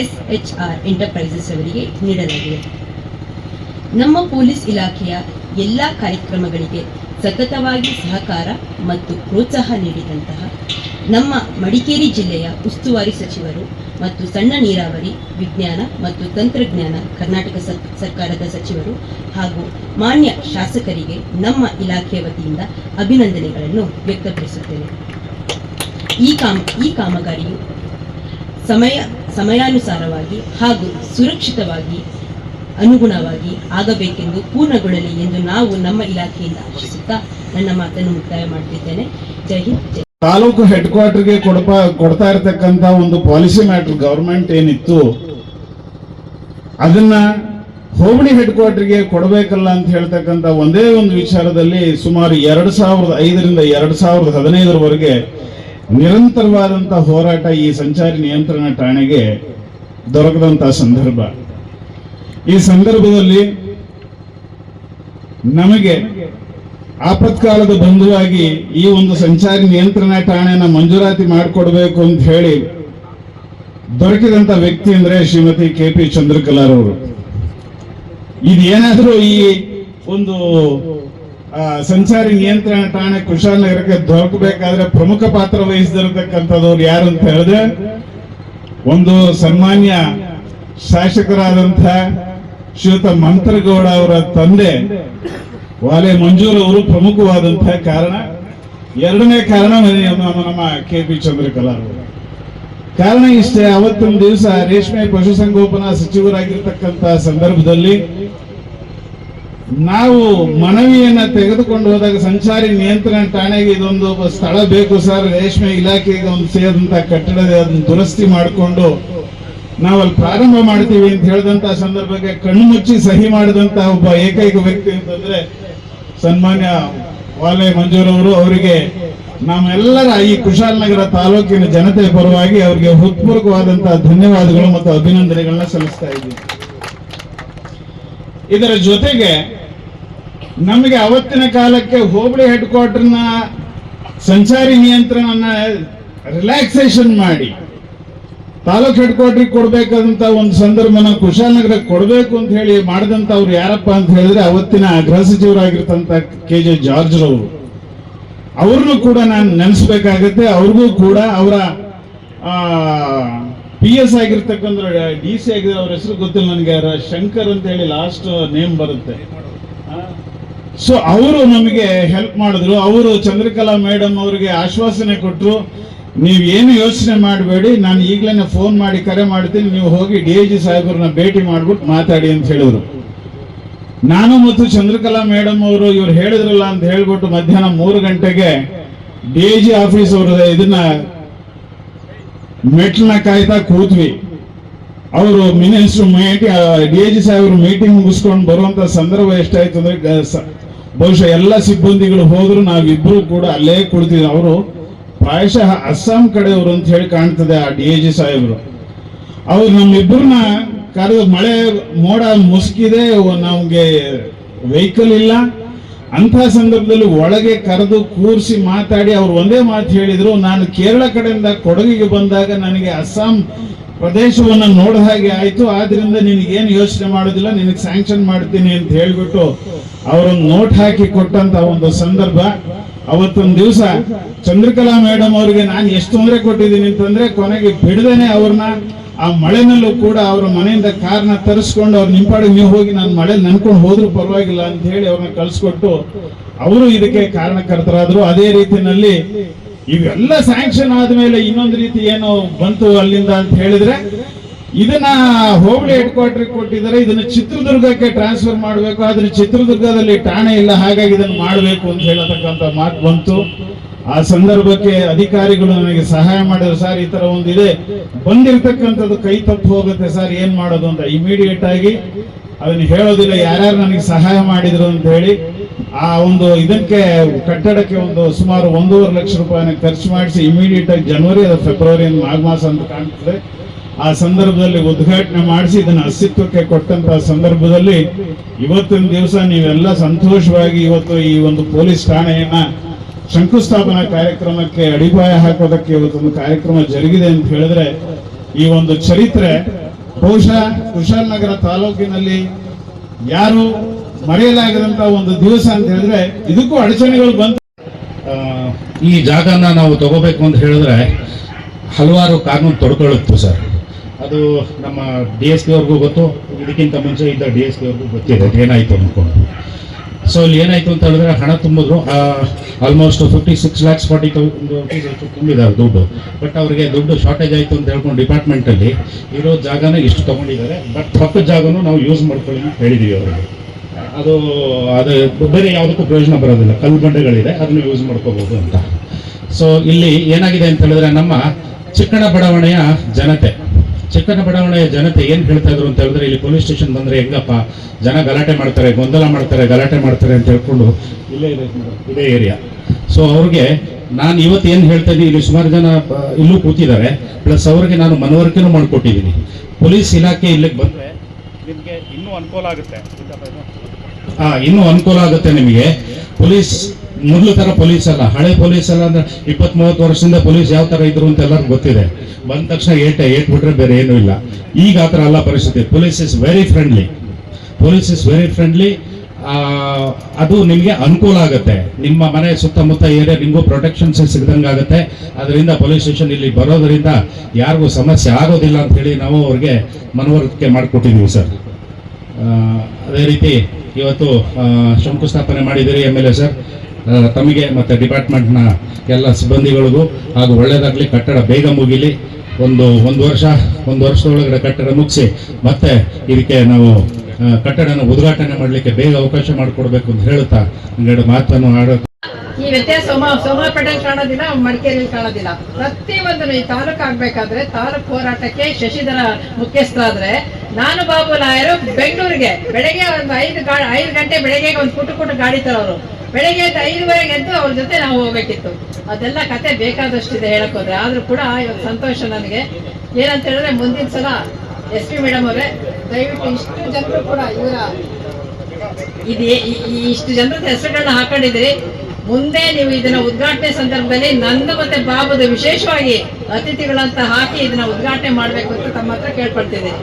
SHR ಎಂಟರ್ಪ್ರೈಸಸ್ ಅವರಿಗೆ ನೀಡಲಾಗಿದೆ. ನಮ್ಮ ಪೊಲೀಸ್ ಇಲಾಖೆಯ ಎಲ್ಲ ಕಾರ್ಯಕ್ರಮಗಳಿಗೆ ಸತತವಾಗಿ ಸಹಕಾರ ಮತ್ತು ಪ್ರೋತ್ಸಾಹ ನೀಡಿದಂತಹ ನಮ್ಮ ಮಡಿಕೇರಿ ಜಿಲ್ಲೆಯ ಉಸ್ತುವಾರಿ ಸಚಿವರು ಮತ್ತು ಸಣ್ಣ ನೀರಾವರಿ, ವಿಜ್ಞಾನ ಮತ್ತು ತಂತ್ರಜ್ಞಾನ ಕರ್ನಾಟಕ ಸರ್ಕಾರದ ಸಚಿವರು ಹಾಗೂ ಮಾನ್ಯ ಶಾಸಕರಿಗೆ ನಮ್ಮ ಇಲಾಖೆಯ ವತಿಯಿಂದ ಅಭಿನಂದನೆಗಳನ್ನು ವ್ಯಕ್ತಪಡಿಸುತ್ತೇವೆ. ಈ ಕಾಮಗಾರಿಯು ಸಮಯಾನುಸಾರವಾಗಿ ಹಾಗೂ ಸುರಕ್ಷಿತವಾಗಿ ಅನುಗುಣವಾಗಿ ಆಗಬೇಕೆಂದು ಪೂರ್ಣಗೊಳ್ಳಲಿ ಎಂದು ನಾವು ನಮ್ಮ ಇಲಾಖೆಯಿಂದ ಆಶಿಸುತ್ತಾ ನನ್ನ ಮಾತನ್ನು ಮುಕ್ತಾಯ ಮಾಡ್ತಿದ್ದೇನೆ. ಜೈ ಹಿಂದ್. ತಾಲೂಕು ಹೆಡ್ ಕ್ವಾರ್ಟರ್ಗೆ ಕೊಡ್ತಾ ಇರತಕ್ಕಂತ ಒಂದು ಪಾಲಿಸಿ ಮ್ಯಾಟರ್ ಗವರ್ಮೆಂಟ್ ಏನಿತ್ತು, ಅದನ್ನ ಹೋಬಳಿ ಹೆಡ್ ಕ್ವಾರ್ಟರ್ಗೆ ಕೊಡಬೇಕಲ್ಲ ಅಂತ ಹೇಳ್ತಕ್ಕಂಥ ಒಂದೇ ಒಂದು ವಿಚಾರದಲ್ಲಿ ಸುಮಾರು 2005ರಿಂದ 2015ರವರೆಗೆ ನಿರಂತರವಾದಂತಹ ಹೋರಾಟ ಈ ಸಂಚಾರಿ ನಿಯಂತ್ರಣ ಠಾಣೆಗೆ ದೊರಕದಂತಹ ಸಂದರ್ಭ. ಈ ಸಂದರ್ಭದಲ್ಲಿ ನಮಗೆ ಆಪತ್ಕಾಲದ ಬಂಧುವಾಗಿ ಈ ಒಂದು ಸಂಚಾರಿ ನಿಯಂತ್ರಣ ಠಾಣೆನ ಮಂಜೂರಾತಿ ಮಾಡಿಕೊಡ್ಬೇಕು ಅಂತ ಹೇಳಿ ದೊರಕಿದಂತ ವ್ಯಕ್ತಿ ಅಂದ್ರೆ ಶ್ರೀಮತಿ KP ಚಂದ್ರಕಲಾರವರು. ಇದೇನಾದ್ರೂ ಈ ಒಂದು ಸಂಚಾರಿ ನಿಯಂತ್ರಣ ಠಾಣೆ ಕುಶಾಲನಗರಕ್ಕೆ ದೊರಕಬೇಕಾದ್ರೆ ಪ್ರಮುಖ ಪಾತ್ರ ವಹಿಸಿದಿರತಕ್ಕಂಥವ್ರು ಯಾರು ಅಂತ ಹೇಳಿದ್ರೆ ಒಂದು ಸನ್ಮಾನ್ಯ ಶಾಸಕರಾದಂಥ ಶ್ರೀಯುತ ಮಂತ್ರಗೌಡ ಅವರ ತಂದೆ ವಾಲೆ ಮಂಜೂರ್ ಅವರು ಪ್ರಮುಖವಾದಂತಹ ಕಾರಣ. ಎರಡನೇ ಕಾರಣ ನಮ್ಮ KP ಚಂದ್ರಕಲಾ ಅವರು. ಕಾರಣ ಇಷ್ಟೇ, ಅವತ್ತೊಂದು ದಿವಸ ರೇಷ್ಮೆ ಪಶುಸಂಗೋಪನಾ ಸಚಿವರಾಗಿರ್ತಕ್ಕಂತಹ ಸಂದರ್ಭದಲ್ಲಿ ನಾವು ಮನವಿಯನ್ನ ತೆಗೆದುಕೊಂಡು ಹೋದಾಗ ಸಂಚಾರಿ ನಿಯಂತ್ರಣ ಠಾಣೆಗೆ ಇದೊಂದು ಸ್ಥಳ ಬೇಕು ಸರ್, ರೇಷ್ಮೆ ಇಲಾಖೆಗೆ ಒಂದು ಸೇರಿದಂತ ಕಟ್ಟಡ ಅದನ್ನು ದುರಸ್ತಿ ಮಾಡಿಕೊಂಡು ನಾವಲ್ಲಿ ಪ್ರಾರಂಭ ಮಾಡ್ತೀವಿ ಅಂತ ಹೇಳಿದಂತಹ ಸಂದರ್ಭಕ್ಕೆ ಕಣ್ಣು ಮುಚ್ಚಿ ಸಹಿ ಮಾಡಿದಂತಹ ಒಬ್ಬ ಏಕೈಕ ವ್ಯಕ್ತಿ ಅಂತಂದ್ರೆ ಸನ್ಮಾನ್ಯ ವಾಲೆ ಮಂಜೂರವರು. ಅವರಿಗೆ ನಮ್ಮೆಲ್ಲರ ಈ ಕುಶಾಲನಗರ ತಾಲೂಕಿನ ಜನತೆ ಪರವಾಗಿ ಅವರಿಗೆ ಹೃತ್ಪೂರ್ವಕವಾದಂತಹ ಧನ್ಯವಾದಗಳು ಮತ್ತು ಅಭಿನಂದನೆಗಳನ್ನ ಸಲ್ಲಿಸ್ತಾ ಇದ್ದೀವಿ. ಇದರ ಜೊತೆಗೆ ನಮಗೆ ಅವತ್ತಿನ ಕಾಲಕ್ಕೆ ಹೋಬಳಿ ಹೆಡ್ ಕ್ವಾರ್ಟರ್ನ ಸಂಚಾರಿ ನಿಯಂತ್ರಣನ ರಿಲ್ಯಾಕ್ಸೇಷನ್ ಮಾಡಿ ತಾಲೂಕ್ ಹೆಡ್ ಕ್ವಾರ್ಟರ್ಗೆ ಕೊಡ್ಬೇಕಾದಂತ ಒಂದು ಸಂದರ್ಭನ ಕುಶಾಲನಗರಕ್ಕೆ ಕೊಡಬೇಕು ಅಂತ ಹೇಳಿ ಮಾಡಿದಂತ ಅವ್ರು ಯಾರಪ್ಪ ಅಂತ ಹೇಳಿದ್ರೆ ಅವತ್ತಿನ ಗೃಹ ಸಚಿವರಾಗಿರ್ತಂತ KJ ಜಾರ್ಜ್ ರವರು. ಅವ್ರನ್ನು ಕೂಡ ನಾನು ನೆನೆಸ್ಬೇಕಾಗತ್ತೆ. ಅವ್ರಿಗೂ ಕೂಡ ಅವರ PS ಆಗಿರ್ತಕ್ಕಂಥ DC ಆಗಿದ್ರೆ ಅವ್ರ ಹೆಸರು ಗೊತ್ತಿಲ್ಲ ನನಗೆ, ಶಂಕರ್ ಅಂತ ಹೇಳಿ ಲಾಸ್ಟ್ ನೇಮ್ ಬರುತ್ತೆ. ಸೊ ಅವರು ನಮಗೆ ಹೆಲ್ಪ್ ಮಾಡಿದ್ರು. ಅವರು ಚಂದ್ರಕಲಾ ಮೇಡಮ್ ಅವರಿಗೆ ಆಶ್ವಾಸನೆ ಕೊಟ್ಟರು, ನೀವು ಏನು ಯೋಚನೆ ಮಾಡಬೇಡಿ, ನಾನು ಈಗಲೇ ಫೋನ್ ಮಾಡಿ ಕರೆ ಮಾಡ್ತೀನಿ, ನೀವು ಹೋಗಿ DIG ಸಾಹೇಬ್ರನ್ನ ಭೇಟಿ ಮಾಡ್ಬಿಟ್ಟು ಮಾತಾಡಿ ಅಂತ ಹೇಳಿದ್ರು. ನಾನು ಮತ್ತು ಚಂದ್ರಕಲಾ ಮೇಡಮ್ ಅವರು ಇವ್ರು ಹೇಳಿದ್ರಲ್ಲ ಅಂತ ಹೇಳ್ಬಿಟ್ಟು ಮಧ್ಯಾಹ್ನ 3 ಗಂಟೆಗೆ DIG ಆಫೀಸ್ ಅವರು ಇದನ್ನ ಮೆಟ್ಲನ್ನ ಕಾಯ್ತಾ ಕೂತ್ವಿ. ಅವರು ಮಿನಿಸ್ಟರ್ DIG ಸಾಹೇಬರು ಮೀಟಿಂಗ್ ಮುಗಿಸ್ಕೊಂಡು ಬರುವಂತ ಸಂದರ್ಭ ಎಷ್ಟಾಯ್ತು ಅಂದ್ರೆ ಬಹುಶಃ ಎಲ್ಲ ಸಿಬ್ಬಂದಿಗಳು ಹೋದ್ರು, ನಾವಿಬ್ರು ಕೂಡ ಅಲ್ಲೇ ಕುಳಿತಿದ್ವಿ. ಅವರು ಪ್ರಾಯಶಃ ಅಸ್ಸಾಂ ಕಡೆಯವರು ಅಂತ ಹೇಳಿ ಕಾಣ್ತದೆ ಆ DIG ಸಾಹೇಬರು. ಅವ್ರು ನಮ್ಮಿಬ್ಬರನ್ನ ಕರೆದು, ಮಳೆ ಮೋಡ ಮುಸುಕಿದೆ, ನಮ್ಗೆ ವೆಹಿಕಲ್ ಇಲ್ಲ ಅಂತ ಸಂದರ್ಭದಲ್ಲಿ ಒಳಗೆ ಕರೆದು ಕೂರಿಸಿ ಮಾತಾಡಿ ಅವ್ರು ಒಂದೇ ಮಾತು ಹೇಳಿದ್ರು, ನಾನು ಕೇರಳ ಕಡೆಯಿಂದ ಕೊಡಗಿಗೆ ಬಂದಾಗ ನನಗೆ ಅಸ್ಸಾಂ ಪ್ರದೇಶವನ್ನ ನೋಡ ಹಾಗೆ ಆಯ್ತು, ಆದ್ರಿಂದ ನಿನಗೇನು ಯೋಚನೆ ಮಾಡೋದಿಲ್ಲ, ನಿನಗೆ ಸ್ಯಾಂಕ್ಷನ್ ಮಾಡ್ತೀನಿ ಅಂತ ಹೇಳ್ಬಿಟ್ಟು ಅವರೊಂದು ನೋಟ್ ಹಾಕಿ ಕೊಟ್ಟಂತ ಒಂದು ಸಂದರ್ಭ. ಅವತ್ತೊಂದು ದಿವಸ ಚಂದ್ರಕಲಾ ಮೇಡಮ್ ಅವರಿಗೆ ನಾನು ಎಷ್ಟು ತೊಂದರೆ ಕೊಟ್ಟಿದ್ದೀನಿ ಅಂತಂದ್ರೆ ಕೊನೆಗೆ ಬಿಡದೇನೆ ಅವ್ರನ್ನ ಆ ಮಳೆನಲ್ಲೂ ಕೂಡ ಅವ್ರ ಮನೆಯಿಂದ ಕಾರ್ನ ತರಿಸ್ಕೊಂಡು ಅವ್ರ ನಿಂಪಾಡಿಗೆ ನೀವು ಹೋಗಿ ನಾನು ಮಳೆ ನನ್ಕೊಂಡು ಹೋದ್ರು ಪರವಾಗಿಲ್ಲ ಅಂತ ಹೇಳಿ ಅವ್ರನ್ನ ಕಳ್ಸಿಕೊಟ್ಟು ಅವರು ಇದಕ್ಕೆ ಕಾರಣಕರ್ತರಾದ್ರು. ಅದೇ ರೀತಿಯಲ್ಲಿ ಇವೆಲ್ಲ ಸ್ಯಾಂಕ್ಷನ್ ಆದ್ಮೇಲೆ ಇನ್ನೊಂದು ರೀತಿ ಏನು ಬಂತು ಅಲ್ಲಿಂದ ಅಂತ ಹೇಳಿದ್ರೆ, ಇದನ್ನ ಹೋಬಳಿ ಹೆಡ್ ಕ್ವಾರ್ಟರ್ ಕೊಟ್ಟಿದ್ದಾರೆ, ಇದನ್ನ ಚಿತ್ರದುರ್ಗಕ್ಕೆ ಟ್ರಾನ್ಸ್ಫರ್ ಮಾಡಬೇಕು, ಆದ್ರೆ ಚಿತ್ರದುರ್ಗದಲ್ಲಿ ಠಾಣೆ ಇಲ್ಲ, ಹಾಗಾಗಿ ಇದನ್ನು ಮಾಡಬೇಕು ಅಂತ ಹೇಳತಕ್ಕಂತ ಮಾತು ಬಂತು. ಆ ಸಂದರ್ಭಕ್ಕೆ ಅಧಿಕಾರಿಗಳು ನನಗೆ ಸಹಾಯ ಮಾಡಿದ್ರು, ಸರ್ ಈ ತರ ಒಂದಿದೆ, ಬಂದಿರತಕ್ಕಂಥದ್ದು ಕೈ ತಪ್ಪು ಹೋಗುತ್ತೆ ಸರ್, ಏನ್ ಮಾಡೋದು ಅಂತ. ಇಮಿಡಿಯೇಟ್ ಆಗಿ ಅದನ್ನ ಹೇಳೋದಿಲ್ಲ, ಯಾರ್ಯಾರು ನನಗೆ ಸಹಾಯ ಮಾಡಿದ್ರು ಅಂತ ಹೇಳಿ ಆ ಒಂದು ಇದಕ್ಕೆ ಕಟ್ಟಡಕ್ಕೆ ಒಂದು ಸುಮಾರು 1.5 ಲಕ್ಷ ರೂಪಾಯಿನ ಖರ್ಚು ಮಾಡಿಸಿ ಇಮಿಡಿಯೇಟ್ ಆಗಿ ಜನವರಿ ಅಥವಾ ಫೆಬ್ರವರಿ ಮಾಘ ಅಂತ ಕಾಣ್ತದೆ, ಆ ಸಂದರ್ಭದಲ್ಲಿ ಉದ್ಘಾಟನೆ ಮಾಡಿಸಿ ಇದನ್ನ ಅಸ್ತಿತ್ವಕ್ಕೆ ಕೊಟ್ಟಂತಹ ಸಂದರ್ಭದಲ್ಲಿ ಇವತ್ತಿನ ದಿವಸ ನೀವೆಲ್ಲ ಸಂತೋಷವಾಗಿ ಇವತ್ತು ಈ ಒಂದು ಪೊಲೀಸ್ ಠಾಣೆಯನ್ನ ಶಂಕುಸ್ಥಾಪನಾ ಕಾರ್ಯಕ್ರಮಕ್ಕೆ ಅಡಿಪಾಯ ಹಾಕೋದಕ್ಕೆ ಇವತ್ತೊಂದು ಕಾರ್ಯಕ್ರಮ ಜರುಗಿದೆ ಅಂತ ಹೇಳಿದ್ರೆ, ಈ ಒಂದು ಚರಿತ್ರೆ ಬಹುಶಃ ಕುಶಾಲನಗರ ತಾಲೂಕಿನಲ್ಲಿ ಯಾರು ಮರೆಯಲಾಗದಂತ ಒಂದು ದಿವಸ ಅಂತ ಹೇಳಿದ್ರೆ ಇದಕ್ಕೂ ಅಡಚಣೆಗಳು ಬಂತು. ಈ ಜಾಗನ ನಾವು ತಗೋಬೇಕು ಅಂತ ಹೇಳಿದ್ರೆ ಹಲವಾರು ಕಾನೂನು ತೊಡ್ಕೊಳ್ಳುತ್ತು ಸರ್. ಅದು ನಮ್ಮ DSP ಅವ್ರಿಗೂ ಗೊತ್ತು, ಇದಕ್ಕಿಂತ ಮುಂಚೆ ಇದ್ದ DSP ಅವ್ರಿಗೂ ಗೊತ್ತಿದೆ ಏನಾಯ್ತು ಅಂದ್ಕೊಂಡು. ಸೊ ಇಲ್ಲಿ ಏನಾಯ್ತು ಅಂತ ಹೇಳಿದ್ರೆ ಹಣ ತುಂಬಿದ್ರು, ಆಲ್ಮೋಸ್ಟ್ 56 lakhs 40,000 rupees ತುಂಬಿದ್ದಾರೆ ದುಡ್ಡು. ಬಟ್ ಅವರಿಗೆ ದುಡ್ಡು ಶಾರ್ಟೇಜ್ ಆಯಿತು ಅಂತ ಹೇಳ್ಕೊಂಡು ಡಿಪಾರ್ಟ್ಮೆಂಟಲ್ಲಿ ಇರೋ ಜಾಗನ ಇಷ್ಟು ತೊಗೊಂಡಿದ್ದಾರೆ, ಬಟ್ ಪಕ್ಕದ ಜಾಗನೂ ನಾವು ಯೂಸ್ ಮಾಡ್ಕೊಳ್ಳಿ ಅಂತ ಹೇಳಿದ್ದೀವಿ ಅವರಿಗೆ. ಅದು ಬೇರೆ ಯಾವುದಕ್ಕೂ ಪ್ರಯೋಜನ ಬರೋದಿಲ್ಲ, ಕಲ್ಲು ಬಂಡೆಗಳಿದೆ, ಅದನ್ನು ಯೂಸ್ ಮಾಡ್ಕೋಬಹುದು ಅಂತ. ಸೊ ಇಲ್ಲಿ ಏನಾಗಿದೆ ಅಂತ ಹೇಳಿದ್ರೆ ನಮ್ಮ ಚಿಕ್ಕಣ ಬಡಾವಣೆಯ ಜನತೆ ಏನ್ ಹೇಳ್ತಾ ಇದ್ರು ಅಂತ ಹೇಳಿದ್ರೆ, ಇಲ್ಲಿ ಪೊಲೀಸ್ ಸ್ಟೇಷನ್ ಬಂದ್ರೆ ಹೆಂಗಪ್ಪ ಜನ ಗಲಾಟೆ ಮಾಡ್ತಾರೆ, ಗೊಂದಲ ಮಾಡ್ತಾರೆ, ಗಲಾಟೆ ಮಾಡ್ತಾರೆ ಅಂತ ಹೇಳ್ಕೊಂಡು ಇದೇ ಏರಿಯಾ. ಸೊ ಅವ್ರಿಗೆ ನಾನು ಇವತ್ತು ಏನು ಹೇಳ್ತಾ ಇದ್ದೀನಿ, ಇಲ್ಲಿ ಸುಮಾರು ಜನ ಇಲ್ಲೂ ಕೂತಿದ್ದಾರೆ, ಪ್ಲಸ್ ಅವ್ರಿಗೆ ನಾನು ಮನವರಿಕೆನೂ ಮಾಡಿಕೊಟ್ಟಿದ್ದೀನಿ. ಪೊಲೀಸ್ ಇಲಾಖೆ ಇಲ್ಲಿಗೆ ಬಂದರೆ ನಿಮಗೆ ಇನ್ನೂ ಅನುಕೂಲ ಆಗುತ್ತೆ, ಇನ್ನೂ ಅನುಕೂಲ ಆಗುತ್ತೆ ನಿಮಗೆ. ಪೊಲೀಸ್ ಮೊದಲು ಥರ ಪೊಲೀಸ್ ಅಲ್ಲ, ಹಳೆ ಪೊಲೀಸ್ ಅಲ್ಲ ಅಂದ್ರೆ 20-30 ವರ್ಷದಿಂದ ಪೊಲೀಸ್ ಯಾವ ಥರ ಇದ್ರು ಅಂತ ಎಲ್ಲರಿಗೂ ಗೊತ್ತಿದೆ. ಬಂದ ತಕ್ಷಣ ಏಟ್ ಬಿಟ್ರೆ ಬೇರೆ ಏನೂ ಇಲ್ಲ. ಈಗ ಆ ಥರ ಅಲ್ಲ ಪರಿಸ್ಥಿತಿ. Police is very friendly, police is very friendly. ಅದು ನಿಮಗೆ ಅನುಕೂಲ ಆಗುತ್ತೆ. ನಿಮ್ಮ ಮನೆ ಸುತ್ತಮುತ್ತ ಏರಿಯಾ ನಿಮಗೂ ಪ್ರೊಟೆಕ್ಷನ್ಸ್ ಸಿಗ್ದಂಗೆ ಆಗುತ್ತೆ. ಅದರಿಂದ ಪೊಲೀಸ್ ಸ್ಟೇಷನ್ ಇಲ್ಲಿ ಬರೋದರಿಂದ ಯಾರಿಗೂ ಸಮಸ್ಯೆ ಆಗೋದಿಲ್ಲ ಅಂತೇಳಿ ನಾವು ಅವ್ರಿಗೆ ಮನವರಿಕೆ ಮಾಡಿಕೊಟ್ಟಿದ್ದೀವಿ ಸರ್. ಅದೇ ರೀತಿ ಇವತ್ತು ಶಂಕುಸ್ಥಾಪನೆ ಮಾಡಿದ್ದೀರಿ MLA ಸರ್. ತಮಗೆ ಮತ್ತು ಡಿಪಾರ್ಟ್ಮೆಂಟ್ನ ಎಲ್ಲ ಸಿಬ್ಬಂದಿಗಳಿಗೂ ಹಾಗೂ ಒಳ್ಳೆಯದಾಗಲಿ, ಕಟ್ಟಡ ಬೇಗ ಮುಗಿಲಿ. ಒಂದು ವರ್ಷದೊಳಗಡೆ ಕಟ್ಟಡ ಮುಗಿಸಿ ಮತ್ತೆ ಇದಕ್ಕೆ ನಾವು ಕಟ್ಟಡನ ಉದ್ಘಾಟನೆ ಮಾಡಲಿಕ್ಕೆ ಬೇಗ ಅವಕಾಶ ಮಾಡಿಕೊಡ್ಬೇಕು ಅಂತ ಹೇಳುತ್ತಾ ಒಂದೆರಡು ಮಾತನ್ನು ಆಡೋದು. ಈ ವ್ಯತ್ಯಾಸ ಸೋಮವಾರಪೇಟೆಯಲ್ಲಿ ಕಾಣೋದಿಲ್ಲ, ಮಡಿಕೇರಿಯಲ್ಲಿ ಕಾಣೋದಿಲ್ಲ. ಪ್ರತಿಯೊಂದು ಈ ತಾಲೂಕು ಆಗ್ಬೇಕಾದ್ರೆ ತಾಲೂಕು ಹೋರಾಟಕ್ಕೆ ಶಶಿಧರ ಮುಖ್ಯಸ್ಥರಾದ್ರೆ, ನಾನು ಬಾಬು ನಾಯರು ಬೆಂಗಳೂರಿಗೆ ಬೆಳಗ್ಗೆ ಒಂದು 5 ಗಂಟೆ ಬೆಳಗ್ಗೆ ಒಂದು ಪುಟ್ಟು ಗಾಡಿ ತರೋರು. ಬೆಳಗ್ಗೆ 5:30 ಎದ್ದು ಅವ್ರ ಜೊತೆ ನಾವು ಹೋಗ್ಬೇಕಿತ್ತು. ಅದೆಲ್ಲ ಕತೆ ಬೇಕಾದಷ್ಟಿದೆ ಹೇಳಕ್ ಹೋದ್ರೆ. ಆದ್ರೂ ಕೂಡ ಇವತ್ತು ಸಂತೋಷ ನನಗೆ. ಏನಂತ ಹೇಳಿದ್ರೆ, ಮುಂದಿನ ಸಲ SP ಮೇಡಮ್ ಅವರೇ ದಯವಿಟ್ಟು ಇಷ್ಟು ಜನರು ಕೂಡ ಇಷ್ಟು ಜನರ ಹೆಸರುಗಳನ್ನ ಹಾಕೊಂಡಿದ್ರಿ. ಮುಂದೆ ನೀವು ಇದನ್ನ ಉದ್ಘಾಟನೆ ಸಂದರ್ಭದಲ್ಲಿ ನಂದು ಮತ್ತೆ ಬಾಬುದು ವಿಶೇಷವಾಗಿ ಅತಿಥಿಗಳಂತ ಹಾಕಿ ಇದನ್ನ ಉದ್ಘಾಟನೆ ಮಾಡ್ಬೇಕು ಅಂತ ತಮ್ಮ ಹತ್ರ ಕೇಳ್ಕೊಳ್ತಿದ್ದೀನಿ.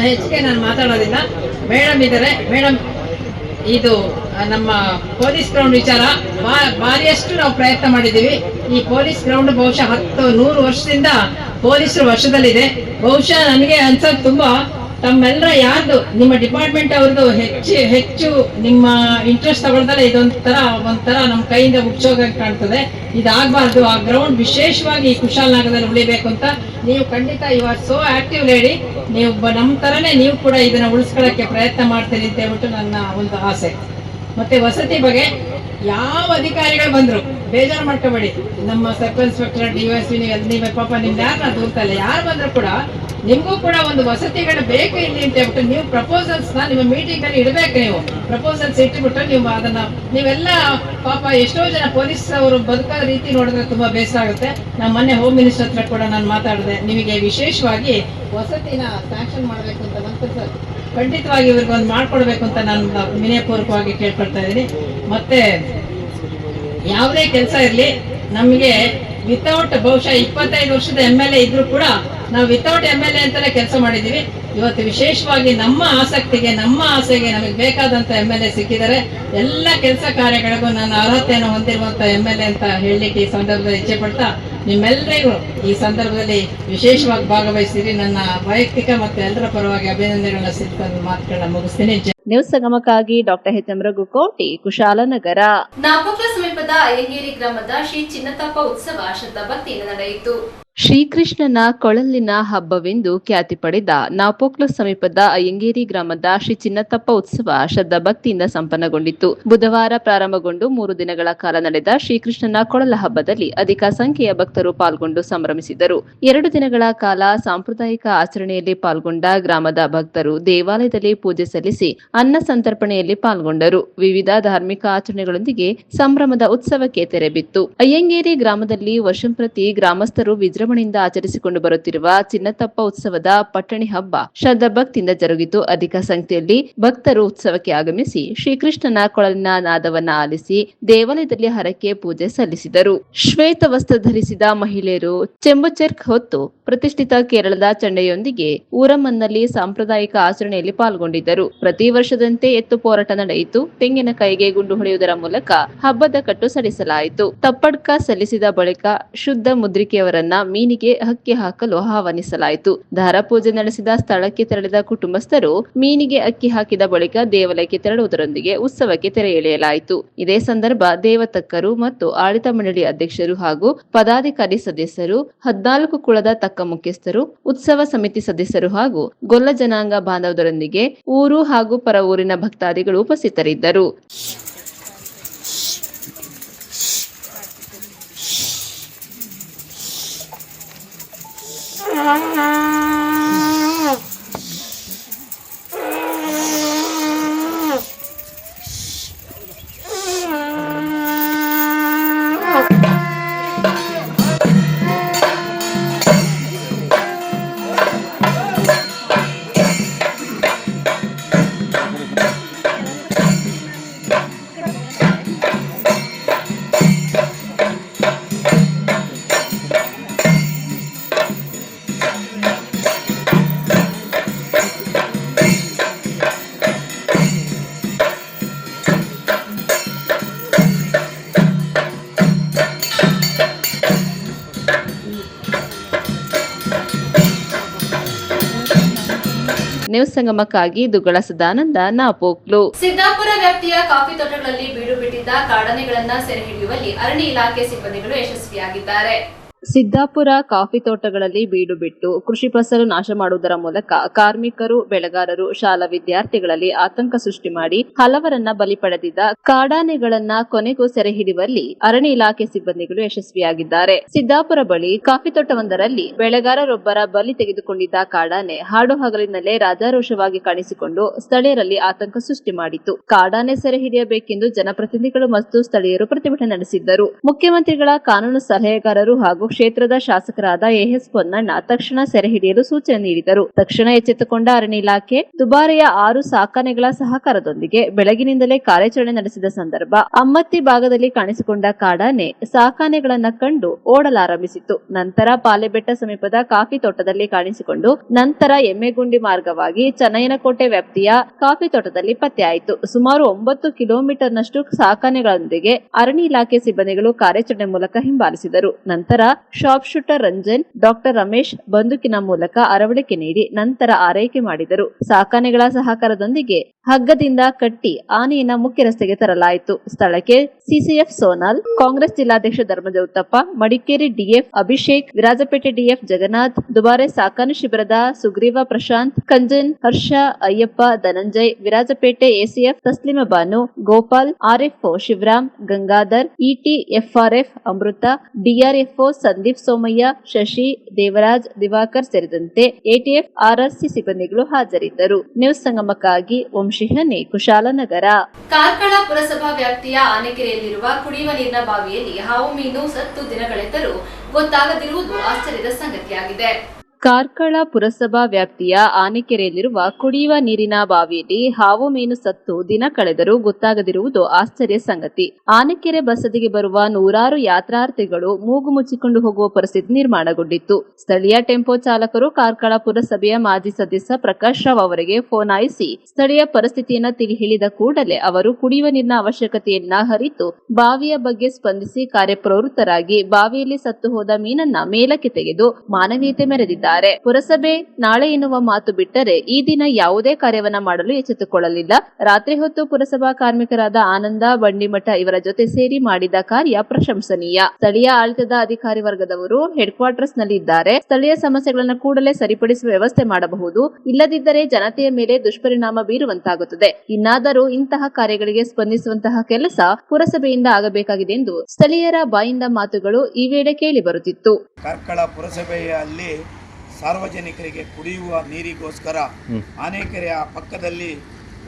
ಹೆಚ್ಚಿಗೆ ನಾನು ಮಾತಾಡೋದಿಲ್ಲ. ಮೇಡಮ್ ಇದ್ದಾರೆ. ಮೇಡಮ್, ಇದು ನಮ್ಮ ಪೊಲೀಸ್ ಗ್ರೌಂಡ್ ವಿಚಾರ ಭಾರಿಯಷ್ಟು ನಾವು ಪ್ರಯತ್ನ ಮಾಡಿದ್ದೀವಿ. ಈ ಪೊಲೀಸ್ ಗ್ರೌಂಡ್ ಬಹುಶಃ 100 ವರ್ಷದಿಂದ ಪೊಲೀಸರು ವರ್ಷದಲ್ಲಿದೆ. ಬಹುಶಃ ನನಗೆ ಅನ್ಸೋದು ತುಂಬಾ ತಮ್ಮೆಲ್ಲರ ಯಾರ್ದು ನಿಮ್ಮ ಡಿಪಾರ್ಟ್ಮೆಂಟ್ ಅವ್ರದ್ದು ಹೆಚ್ಚು ನಿಮ್ಮ ಇಂಟ್ರೆಸ್ಟ್ ತಗೊಳ್ದಲ್ಲ ಒಂಥರ ನಮ್ಮ ಕೈಯಿಂದ ಮುಚ್ಚೋಗಂಗೆ ಕಾಣ್ತದೆ. ಇದಾಗಬಾರ್ದು. ಆ ಗ್ರೌಂಡ್ ವಿಶೇಷವಾಗಿ ಕುಶಾಲನಗರದಲ್ಲಿ ಉಳಿಬೇಕು ಅಂತ ನೀವು ಖಂಡಿತ you are so active lady. ನೀವು ನಮ್ಮ ತರನೇ ನೀವು ಕೂಡ ಇದನ್ನ ಉಳಿಸ್ಕೊಳ್ಳೋಕ್ಕೆ ಪ್ರಯತ್ನ ಮಾಡ್ತೀರಿ ಅಂತ ಹೇಳ್ಬಿಟ್ಟು ನನ್ನ ಒಂದು ಆಸೆ. ಮತ್ತೆ ವಸತಿ ಬಗ್ಗೆ ಯಾವ ಅಧಿಕಾರಿಗಳು ಬಂದ್ರು ಬೇಜಾರು ಮಾಡ್ಕೋಬೇಡಿ. ನಮ್ಮ ಸಬ್ ಇನ್ಸ್ಪೆಕ್ಟರ್, DSP, ನೀವು ಪಾಪ ನಿಮ್ದು ಯಾರನ್ನ ದೂರ್ತಾ ಇಲ್ಲ. ಯಾರು ಬಂದ್ರು ಕೂಡ ನಿಮ್ಗೂ ಕೂಡ ಒಂದು ವಸತಿಗಳು ಬೇಕು ಇಲ್ಲಿ ಅಂತ ಹೇಳ್ಬಿಟ್ಟು ನೀವು ಪ್ರಪೋಸಲ್ಸ್ ನಿಮ್ಮ ಮೀಟಿಂಗ್ ಅಲ್ಲಿ ಇಡಬೇಕು. ನೀವು ಪ್ರಪೋಸಲ್ಸ್ ಇಟ್ಟುಬಿಟ್ಟು ನೀವು ಅದನ್ನ ನೀವೆಲ್ಲ ಪಾಪ ಎಷ್ಟೋ ಜನ ಪೊಲೀಸ್ ಅವರು ಬದುಕೋ ರೀತಿ ನೋಡಿದ್ರೆ ತುಂಬಾ ಬೇಸರ ಆಗುತ್ತೆ. ನಮ್ಮ ಮೊನ್ನೆ ಹೋಮ್ ಮಿನಿಸ್ಟರ್ ಹತ್ರ ಕೂಡ ನಾನು ಮಾತಾಡಿದೆ. ನಿಮಗೆ ವಿಶೇಷವಾಗಿ ವಸತಿನ ಸ್ಯಾಂಕ್ಷನ್ ಮಾಡಬೇಕು ಅಂತ ಬಂತು ಸರ್. ಖಂಡಿತವಾಗಿ ಇವ್ರಿಗೆ ಒಂದು ಮಾಡ್ಕೊಡ್ಬೇಕು ಅಂತ ನಾನು ವಿನಯಪೂರ್ವಕವಾಗಿ ಕೇಳ್ಕೊಳ್ತಾ ಇದ್ದೀನಿ. ಮತ್ತೆ ಯಾವುದೇ ಕೆಲಸ ಇರಲಿ, ನಮಗೆ ವಿತೌಟ್ ಬಹುಶಃ 25 ವರ್ಷದ MLA ಇದ್ರು ಕೂಡ ನಾವು ವಿತೌಟ್ MLA ಅಂತಲೇ ಕೆಲಸ ಮಾಡಿದ್ದೀವಿ. ಇವತ್ತು ವಿಶೇಷವಾಗಿ ನಮ್ಮ ಆಸಕ್ತಿಗೆ, ನಮ್ಮ ಆಸೆಗೆ ನಮಗೆ ಬೇಕಾದಂತ MLA ಸಿಕ್ಕಿದ್ದಾರೆ. ಎಲ್ಲ ಕೆಲಸ ಕಾರ್ಯಗಳಿಗೂ ನನ್ನ ಅರ್ಹತೆಯನ್ನು ಹೊಂದಿರುವಂತ MLA ಅಂತ ಹೇಳಲಿಕ್ಕೆ ಈ ಸಂದರ್ಭದಲ್ಲಿ ಇಚ್ಛೆ ಪಡ್ತಾ, ನಿಮ್ಮೆಲ್ಲರಿಗೂ ಈ ಸಂದರ್ಭದಲ್ಲಿ ವಿಶೇಷವಾಗಿ ಭಾಗವಹಿಸಿರಿ. ನನ್ನ ವೈಯಕ್ತಿಕ ಮತ್ತು ಎಲ್ಲರ ಪರವಾಗಿ ಅಭಿನಂದನೆಗಳನ್ನ ಸಿಕ್ಕ ಮಾತುಗಳನ್ನ ಮುಗಿಸ್ತೀನಿ. ನ್ಯೂಸ್ ಸಂಗಮಕ್ಕಾಗಿ doctor H. M. Raghukoti, Kushalnagar. Napoklu ಸಮೀಪದ ಅಯ್ಯಂಗೇರಿ ಗ್ರಾಮದ ಶ್ರೀ ಚಿನ್ನತಪ್ಪ ಉತ್ಸವ ಶ್ರದ್ಧಾಭಕ್ತಿಯಿಂದ ನಡೆಯಿತು. ಶ್ರೀಕೃಷ್ಣನ ಕೊಳಲಿನ ಹಬ್ಬವೆಂದು ಖ್ಯಾತಿ ಪಡೆದ ನಾಪೋಕ್ಲ ಸಮೀಪದ ಅಯ್ಯಂಗೇರಿ ಗ್ರಾಮದ ಶ್ರೀ ಚಿನ್ನತಪ್ಪ ಉತ್ಸವ ಶ್ರದ್ಧಾಭಕ್ತಿಯಿಂದ ಸಂಪನ್ನಗೊಂಡಿತು. ಬುಧವಾರ ಪ್ರಾರಂಭಗೊಂಡು 3 ದಿನಗಳ ಕಾಲ ನಡೆದ ಶ್ರೀಕೃಷ್ಣನ ಕೊಳಲ ಹಬ್ಬದಲ್ಲಿ ಅಧಿಕ ಸಂಖ್ಯೆಯ ಭಕ್ತರು ಪಾಲ್ಗೊಂಡು ಸಂಭ್ರಮಿಸಿದರು. 2 ದಿನಗಳ ಕಾಲ ಸಾಂಪ್ರದಾಯಿಕ ಆಚರಣೆಯಲ್ಲಿ ಪಾಲ್ಗೊಂಡ ಗ್ರಾಮದ ಭಕ್ತರು ದೇವಾಲಯದಲ್ಲಿ ಪೂಜೆ ಸಲ್ಲಿಸಿ ಅನ್ನ ಸಂತರ್ಪಣೆಯಲ್ಲಿ ಪಾಲ್ಗೊಂಡರು. ವಿವಿಧ ಧಾರ್ಮಿಕ ಆಚರಣೆಗಳೊಂದಿಗೆ ಸಂಭ್ರಮದ ಉತ್ಸವಕ್ಕೆ ತೆರೆ ಬಿತ್ತು. ಅಯ್ಯಂಗೇರಿ ಗ್ರಾಮದಲ್ಲಿ ವರ್ಷಂಪ್ರತಿ ಗ್ರಾಮಸ್ಥರು ವಿಜೃಂಭಣೆಯಿಂದ ಆಚರಿಸಿಕೊಂಡು ಬರುತ್ತಿರುವ ಚಿನ್ನತಪ್ಪ ಉತ್ಸವದ ಪಟ್ಟಣಿ ಹಬ್ಬ ಶ್ರದ್ಧಾಭಕ್ತಿಯಿಂದ ಜರುಗಿತು. ಅಧಿಕ ಸಂಖ್ಯೆಯಲ್ಲಿ ಭಕ್ತರು ಉತ್ಸವಕ್ಕೆ ಆಗಮಿಸಿ ಶ್ರೀಕೃಷ್ಣನ ಕೊಳಲಿನ ನಾದವನ್ನ ಆಲಿಸಿ ದೇವಾಲಯದಲ್ಲಿ ಹರಕೆ ಪೂಜೆ ಸಲ್ಲಿಸಿದರು. ಶ್ವೇತ ವಸ್ತ್ರ ಧರಿಸಿದ ಮಹಿಳೆಯರು ಚೆಂಬು ಚೆರ್ಕ್ ಹೊತ್ತು ಪ್ರತಿಷ್ಠಿತ ಕೇರಳದ ಚಂಡೆಯೊಂದಿಗೆ ಊರಮ್ಮನ್ನಲ್ಲಿ ಸಾಂಪ್ರದಾಯಿಕ ಆಚರಣೆಯಲ್ಲಿ ಪಾಲ್ಗೊಂಡಿದ್ದರು. ಪ್ರತಿ ವರ್ಷದಂತೆ ಎತ್ತು ಹೋರಾಟ ನಡೆಯಿತು. ತೆಂಗಿನಕಾಯಿಗೆ ಗುಂಡು ಹೊಡೆಯುವುದರ ಮೂಲಕ ಹಬ್ಬದ ಕಟ್ಟು ಸಡಿಸಲಾಯಿತು. ತಪ್ಪಡ್ಕ ಸಲ್ಲಿಸಿದ ಬಳಿಕ ಶುದ್ಧ ಮುದ್ರಿಕೆಯವರನ್ನ ಮೀನಿಗೆ ಅಕ್ಕಿ ಹಾಕಲು ಆಹ್ವಾನಿಸಲಾಯಿತು. ದಾರ ಪೂಜೆ ನಡೆಸಿದ ಸ್ಥಳಕ್ಕೆ ತೆರಳಿದ ಕುಟುಂಬಸ್ಥರು ಮೀನಿಗೆ ಅಕ್ಕಿ ಹಾಕಿದ ಬಳಿಕ ದೇವಾಲಯಕ್ಕೆ ತೆರಳುವುದರೊಂದಿಗೆ ಉತ್ಸವಕ್ಕೆ ತೆರೆ ಎಳೆಯಲಾಯಿತು. ಇದೇ ಸಂದರ್ಭ ದೇವತಕ್ಕರು ಮತ್ತು ಆಡಳಿತ ಮಂಡಳಿ ಅಧ್ಯಕ್ಷರು ಹಾಗೂ ಪದಾಧಿಕಾರಿ ಸದಸ್ಯರು, 14 ಕುಳದ ತಕ್ಕ ಮುಖ್ಯಸ್ಥರು, ಉತ್ಸವ ಸಮಿತಿ ಸದಸ್ಯರು ಹಾಗೂ ಗೊಲ್ಲ ಜನಾಂಗ ಬಾಂಧವರೊಂದಿಗೆ ಊರು ಹಾಗೂ ಪರ ಊರಿನ ಭಕ್ತಾದಿಗಳು ಉಪಸ್ಥಿತರಿದ್ದರು. ನ್ಯೂಸ್ ಸಂಗಮಕ್ಕಾಗಿ ದುಗ್ಗಳ ಸದಾನಂದ ನಾಪೋಕ್ಲು. ಸಿದ್ದಾಪುರ ವ್ಯಾಪ್ತಿಯ ಕಾಫಿ ತೋಟಗಳಲ್ಲಿ ಬೀಡು ಬಿಟ್ಟಿದ್ದ ಕಾಡಾನೆಗಳನ್ನ ಸೆರೆ ಹಿಡಿಯುವಲ್ಲಿ ಅರಣ್ಯ ಇಲಾಖೆ ಸಿಬ್ಬಂದಿಗಳು ಯಶಸ್ವಿಯಾಗಿದ್ದಾರೆ. ಸಿದ್ದಾಪುರ ಕಾಫಿ ತೋಟಗಳಲ್ಲಿ ಬೀಡು ಬಿಟ್ಟು ಕೃಷಿ ಫಸಲು ನಾಶ ಮಾಡುವುದರ ಮೂಲಕ ಕಾರ್ಮಿಕರು, ಬೆಳೆಗಾರರು, ಶಾಲಾ ವಿದ್ಯಾರ್ಥಿಗಳಲ್ಲಿ ಆತಂಕ ಸೃಷ್ಟಿ ಮಾಡಿ ಹಲವರನ್ನ ಬಲಿ ಪಡೆದಿದ್ದ ಕಾಡಾನೆಗಳನ್ನ ಕೊನೆಗೂ ಸೆರೆ ಹಿಡಿಯುವಲ್ಲಿ ಅರಣ್ಯ ಇಲಾಖೆ ಸಿಬ್ಬಂದಿಗಳು ಯಶಸ್ವಿಯಾಗಿದ್ದಾರೆ. ಸಿದ್ದಾಪುರ ಬಳಿ ಕಾಫಿ ತೋಟವೊಂದರಲ್ಲಿ ಬೆಳೆಗಾರರೊಬ್ಬರ ಬಲಿ ತೆಗೆದುಕೊಂಡಿದ್ದ ಕಾಡಾನೆ ಹಾಡು ಹಗಲಿನಲ್ಲೇ ರಾಜಾರೋಷವಾಗಿ ಕಾಣಿಸಿಕೊಂಡು ಸ್ಥಳೀಯರಲ್ಲಿ ಆತಂಕ ಸೃಷ್ಟಿ ಮಾಡಿತು. ಕಾಡಾನೆ ಸೆರೆ ಹಿಡಿಯಬೇಕೆಂದು ಜನಪ್ರತಿನಿಧಿಗಳು ಮತ್ತು ಸ್ಥಳೀಯರು ಪ್ರತಿಭಟನೆ ನಡೆಸಿದ್ದರು. ಮುಖ್ಯಮಂತ್ರಿಗಳ ಕಾನೂನು ಸಲಹೆಗಾರರು ಹಾಗೂ ಕ್ಷೇತ್ರದ ಶಾಸಕರಾದ ಎಎಸ್ ಪೊನ್ನಣ್ಣ ತಕ್ಷಣ ಸೆರೆ ಹಿಡಿಯಲು ಸೂಚನೆ ನೀಡಿದರು. ತಕ್ಷಣ ಎಚ್ಚೆತ್ತುಕೊಂಡ ಅರಣ್ಯ ಇಲಾಖೆ ದುಬಾರಿಯ 6 ಸಾಕಾನೆಗಳ ಸಹಕಾರದೊಂದಿಗೆ ಬೆಳಗಿನಿಂದಲೇ ಕಾರ್ಯಾಚರಣೆ ನಡೆಸಿದ ಸಂದರ್ಭ ಅಮ್ಮತ್ತಿ ಭಾಗದಲ್ಲಿ ಕಾಣಿಸಿಕೊಂಡ ಕಾಡಾನೆ ಸಾಕಾನೆಗಳನ್ನ ಕಂಡು ಓಡಲಾರಂಭಿಸಿತು. ನಂತರ ಪಾಲೆಬೆಟ್ಟ ಸಮೀಪದ ಕಾಫಿ ತೋಟದಲ್ಲಿ ಕಾಣಿಸಿಕೊಂಡು ನಂತರ ಎಮ್ಮೆಗುಂಡಿ ಮಾರ್ಗವಾಗಿ ಚನ್ನಯ್ಯನಕೋಟೆ ವ್ಯಾಪ್ತಿಯ ಕಾಫಿ ತೋಟದಲ್ಲಿ ಪತ್ತೆಯಾಯಿತು. ಸುಮಾರು 9 ಕಿಲೋಮೀಟರ್ನಷ್ಟು ಸಾಕಾನೆಗಳೊಂದಿಗೆ ಅರಣ್ಯ ಇಲಾಖೆ ಸಿಬ್ಬಂದಿಗಳು ಕಾರ್ಯಾಚರಣೆ ಮೂಲಕ ಹಿಂಬಾಲಿಸಿದರು. ನಂತರ sharp shooter Ranjan, doctor Ramesh ಬಂದೂಕಿನ ಮೂಲಕ ಅರವಳಿಕೆ ನೀಡಿ ನಂತರ ಆರೈಕೆ ಮಾಡಿದರು. ಸಾಕಾನೆಗಳ ಸಹಕಾರದೊಂದಿಗೆ ಹಗ್ಗದಿಂದ ಕಟ್ಟಿ ಆನೆಯನ್ನ ಮುಖ್ಯ ರಸ್ತೆಗೆ ತರಲಾಯಿತು. ಸ್ಥಳಕ್ಕೆ ಸಿಸಿಎಫ್ ಸೋನಾಲ್, ಕಾಂಗ್ರೆಸ್ ಜಿಲ್ಲಾಧ್ಯಕ್ಷ ಧರ್ಮಜ ಉತ್ತಪ್ಪ, ಮಡಿಕೇರಿ ಡಿಎಫ್ ಅಭಿಷೇಕ್, ವಿರಾಜಪೇಟೆ ಡಿಎಫ್ ಜಗನ್ನಾಥ್, ದುಬಾರೆ ಸಾಕಾಣೆ ಶಿಬಿರದ ಸುಗ್ರೀವ ಪ್ರಶಾಂತ್, ಕಂಜನ್, ಹರ್ಷ, ಅಯ್ಯಪ್ಪ, ಧನಂಜಯ್, ವಿರಾಜಪೇಟೆ ಎಸಿಎಫ್ ತಸ್ಲಿಮಾ ಬಾನು, ಗೋಪಾಲ್, ಆರ್ಎಫ್ಒ ಶಿವರಾಮ್, ಗಂಗಾಧರ್, ಇಟಿ ಎಫ್ಆರ್ಎಫ್ ಅಮೃತ, ಡಿಆರ್ಎಫ್ಒ ಸಂದೀಪ್ ಸೋಮಯ್ಯ, ಶಶಿ, ದೇವರಾಜ್, ದಿವಾಕರ್ ಸೇರಿದಂತೆ ಎಟಿಎಫ್ ಆರ್ಆರ್ಸಿ ಸಿಬ್ಬಂದಿಗಳು ಹಾಜರಿದ್ದರು. ನ್ಯೂಸ್ ಸಂಗಮಕ್ಕಾಗಿ ವಂಶಿಹನಿ, ಕುಶಾಲನಗರ. ಕಾರ್ಕಳ ಪುರಸಭಾ ವ್ಯಾಪ್ತಿಯ ಆನೆಕೆರೆಯಲ್ಲಿರುವ ಕುಡಿಯುವ ನೀರಿನ ಬಾವಿಯಲ್ಲಿ ಹಾವು ಮೀನು ಸತ್ತು ದಿನಗಳೆದರೂ ಗೊತ್ತಾಗದಿರುವುದು ಆಶ್ಚರ್ಯದ ಸಂಗತಿಯಾಗಿದೆ. ಕಾರ್ಕಳ ಪುರಸಭಾ ವ್ಯಾಪ್ತಿಯ ಆನೆಕೆರೆಯಲ್ಲಿರುವ ಕುಡಿಯುವ ನೀರಿನ ಬಾವಿಯಲ್ಲಿ ಹಾವು ಮೀನು ಸತ್ತು ದಿನ ಕಳೆದರೂ ಗೊತ್ತಾಗದಿರುವುದು ಆಶ್ಚರ್ಯ ಸಂಗತಿ. ಆನೆಕೆರೆ ಬಸದಿಗೆ ಬರುವ ನೂರಾರು ಯಾತ್ರಾರ್ಥಿಗಳು ಮೂಗು ಮುಚ್ಚಿಕೊಂಡು ಹೋಗುವ ಪರಿಸ್ಥಿತಿ ನಿರ್ಮಾಣಗೊಂಡಿತ್ತು. ಸ್ಥಳೀಯ ಟೆಂಪೋ ಚಾಲಕರು ಕಾರ್ಕಳ ಪುರಸಭೆಯ ಮಾಜಿ ಸದಸ್ಯ ಪ್ರಕಾಶ್ ರಾವ್ ಅವರಿಗೆ ಫೋನ್ ಆಯಿಸಿ ಸ್ಥಳೀಯ ಪರಿಸ್ಥಿತಿಯನ್ನ ತಿಳಿ ಹೇಳಿದ ಕೂಡಲೇ ಅವರು ಕುಡಿಯುವ ನೀರಿನ ಅವಶ್ಯಕತೆಯನ್ನ ಅರಿತು ಬಾವಿಯ ಬಗ್ಗೆ ಸ್ಪಂದಿಸಿ ಕಾರ್ಯಪ್ರವೃತ್ತರಾಗಿ ಬಾವಿಯಲ್ಲಿ ಸತ್ತು ಹೋದ ಮೀನನ್ನ ಮೇಲಕ್ಕೆ ತೆಗೆದು ಮಾನವೀಯತೆ ಮೆರೆದಿದ್ದಾರೆ. ಪುರಸಭೆ ನಾಳೆ ಎನ್ನುವ ಮಾತು ಬಿಟ್ಟರೆ ಈ ದಿನ ಯಾವುದೇ ಕಾರ್ಯವನ್ನ ಮಾಡಲು ಎಚ್ಚೆತ್ತುಕೊಳ್ಳಲಿಲ್ಲ. ರಾತ್ರಿ ಹೊತ್ತು ಪುರಸಭಾ ಕಾರ್ಮಿಕರಾದ ಆನಂದ, ಬಂಡಿಮಠ ಇವರ ಜೊತೆ ಸೇರಿ ಮಾಡಿದ ಕಾರ್ಯ ಪ್ರಶಂಸನೀಯ. ಸ್ಥಳೀಯ ಆಡಳಿತದ ಅಧಿಕಾರಿ ವರ್ಗದವರು ಹೆಡ್ ಕ್ವಾರ್ಟರ್ಸ್ ನಲ್ಲಿ ಇದ್ದಾರೆ. ಸ್ಥಳೀಯ ಸಮಸ್ಯೆಗಳನ್ನು ಕೂಡಲೇ ಸರಿಪಡಿಸುವ ವ್ಯವಸ್ಥೆ ಮಾಡಬಹುದು. ಇಲ್ಲದಿದ್ದರೆ ಜನತೆಯ ಮೇಲೆ ದುಷ್ಪರಿಣಾಮ ಬೀರುವಂತಾಗುತ್ತದೆ. ಇನ್ನಾದರೂ ಇಂತಹ ಕಾರ್ಯಗಳಿಗೆ ಸ್ಪಂದಿಸುವಂತಹ ಕೆಲಸ ಪುರಸಭೆಯಿಂದ ಆಗಬೇಕಾಗಿದೆ ಎಂದು ಸ್ಥಳೀಯರ ಬಾಯಿಂದ ಮಾತುಗಳು ಈ ವೇಳೆ ಕೇಳಿ ಬರುತ್ತಿತ್ತು. ಕಾರ್ಕಳ ಪುರಸಭೆಯಲ್ಲಿ ಸಾರ್ವಜನಿಕರಿಗೆ ಕುಡಿಯುವ ನೀರಿಗೋಸ್ಕರ ಆನೆಕೆರೆಯ ಪಕ್ಕದಲ್ಲಿ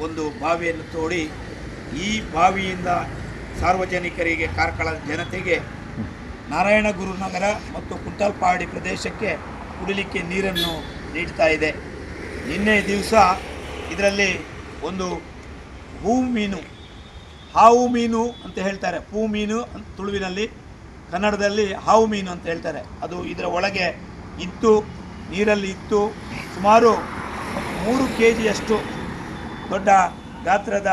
ಒಂದು ಬಾವಿಯನ್ನು ತೋಡಿ ಈ ಬಾವಿಯಿಂದ ಸಾರ್ವಜನಿಕರಿಗೆ ಕಾರ್ಕಳ ಜನತೆಗೆ ನಾರಾಯಣಗುರು ನಗರ ಮತ್ತು ಕುಂಟಲ್ಪಾಡಿ ಪ್ರದೇಶಕ್ಕೆ ಕುಡಿಲಿಕ್ಕೆ ನೀರನ್ನು ನೀಡ್ತಾ ಇದೆ. ನಿನ್ನೆ ದಿವಸ ಇದರಲ್ಲಿ ಒಂದು ಹಾವು ಮೀನು ಅಂತ ಹೇಳ್ತಾರೆ, ಪೂ ಮೀನು ಅಂತ ತುಳುವಿನಲ್ಲಿ, ಕನ್ನಡದಲ್ಲಿ ಹಾವು ಮೀನು ಅಂತ ಹೇಳ್ತಾರೆ. ಅದು ಇದರ ಒಳಗೆ ಇತ್ತು, ನೀರಲ್ಲಿ ಇತ್ತು. ಸುಮಾರು 3 kgಯಷ್ಟು ದೊಡ್ಡ ಗಾತ್ರದ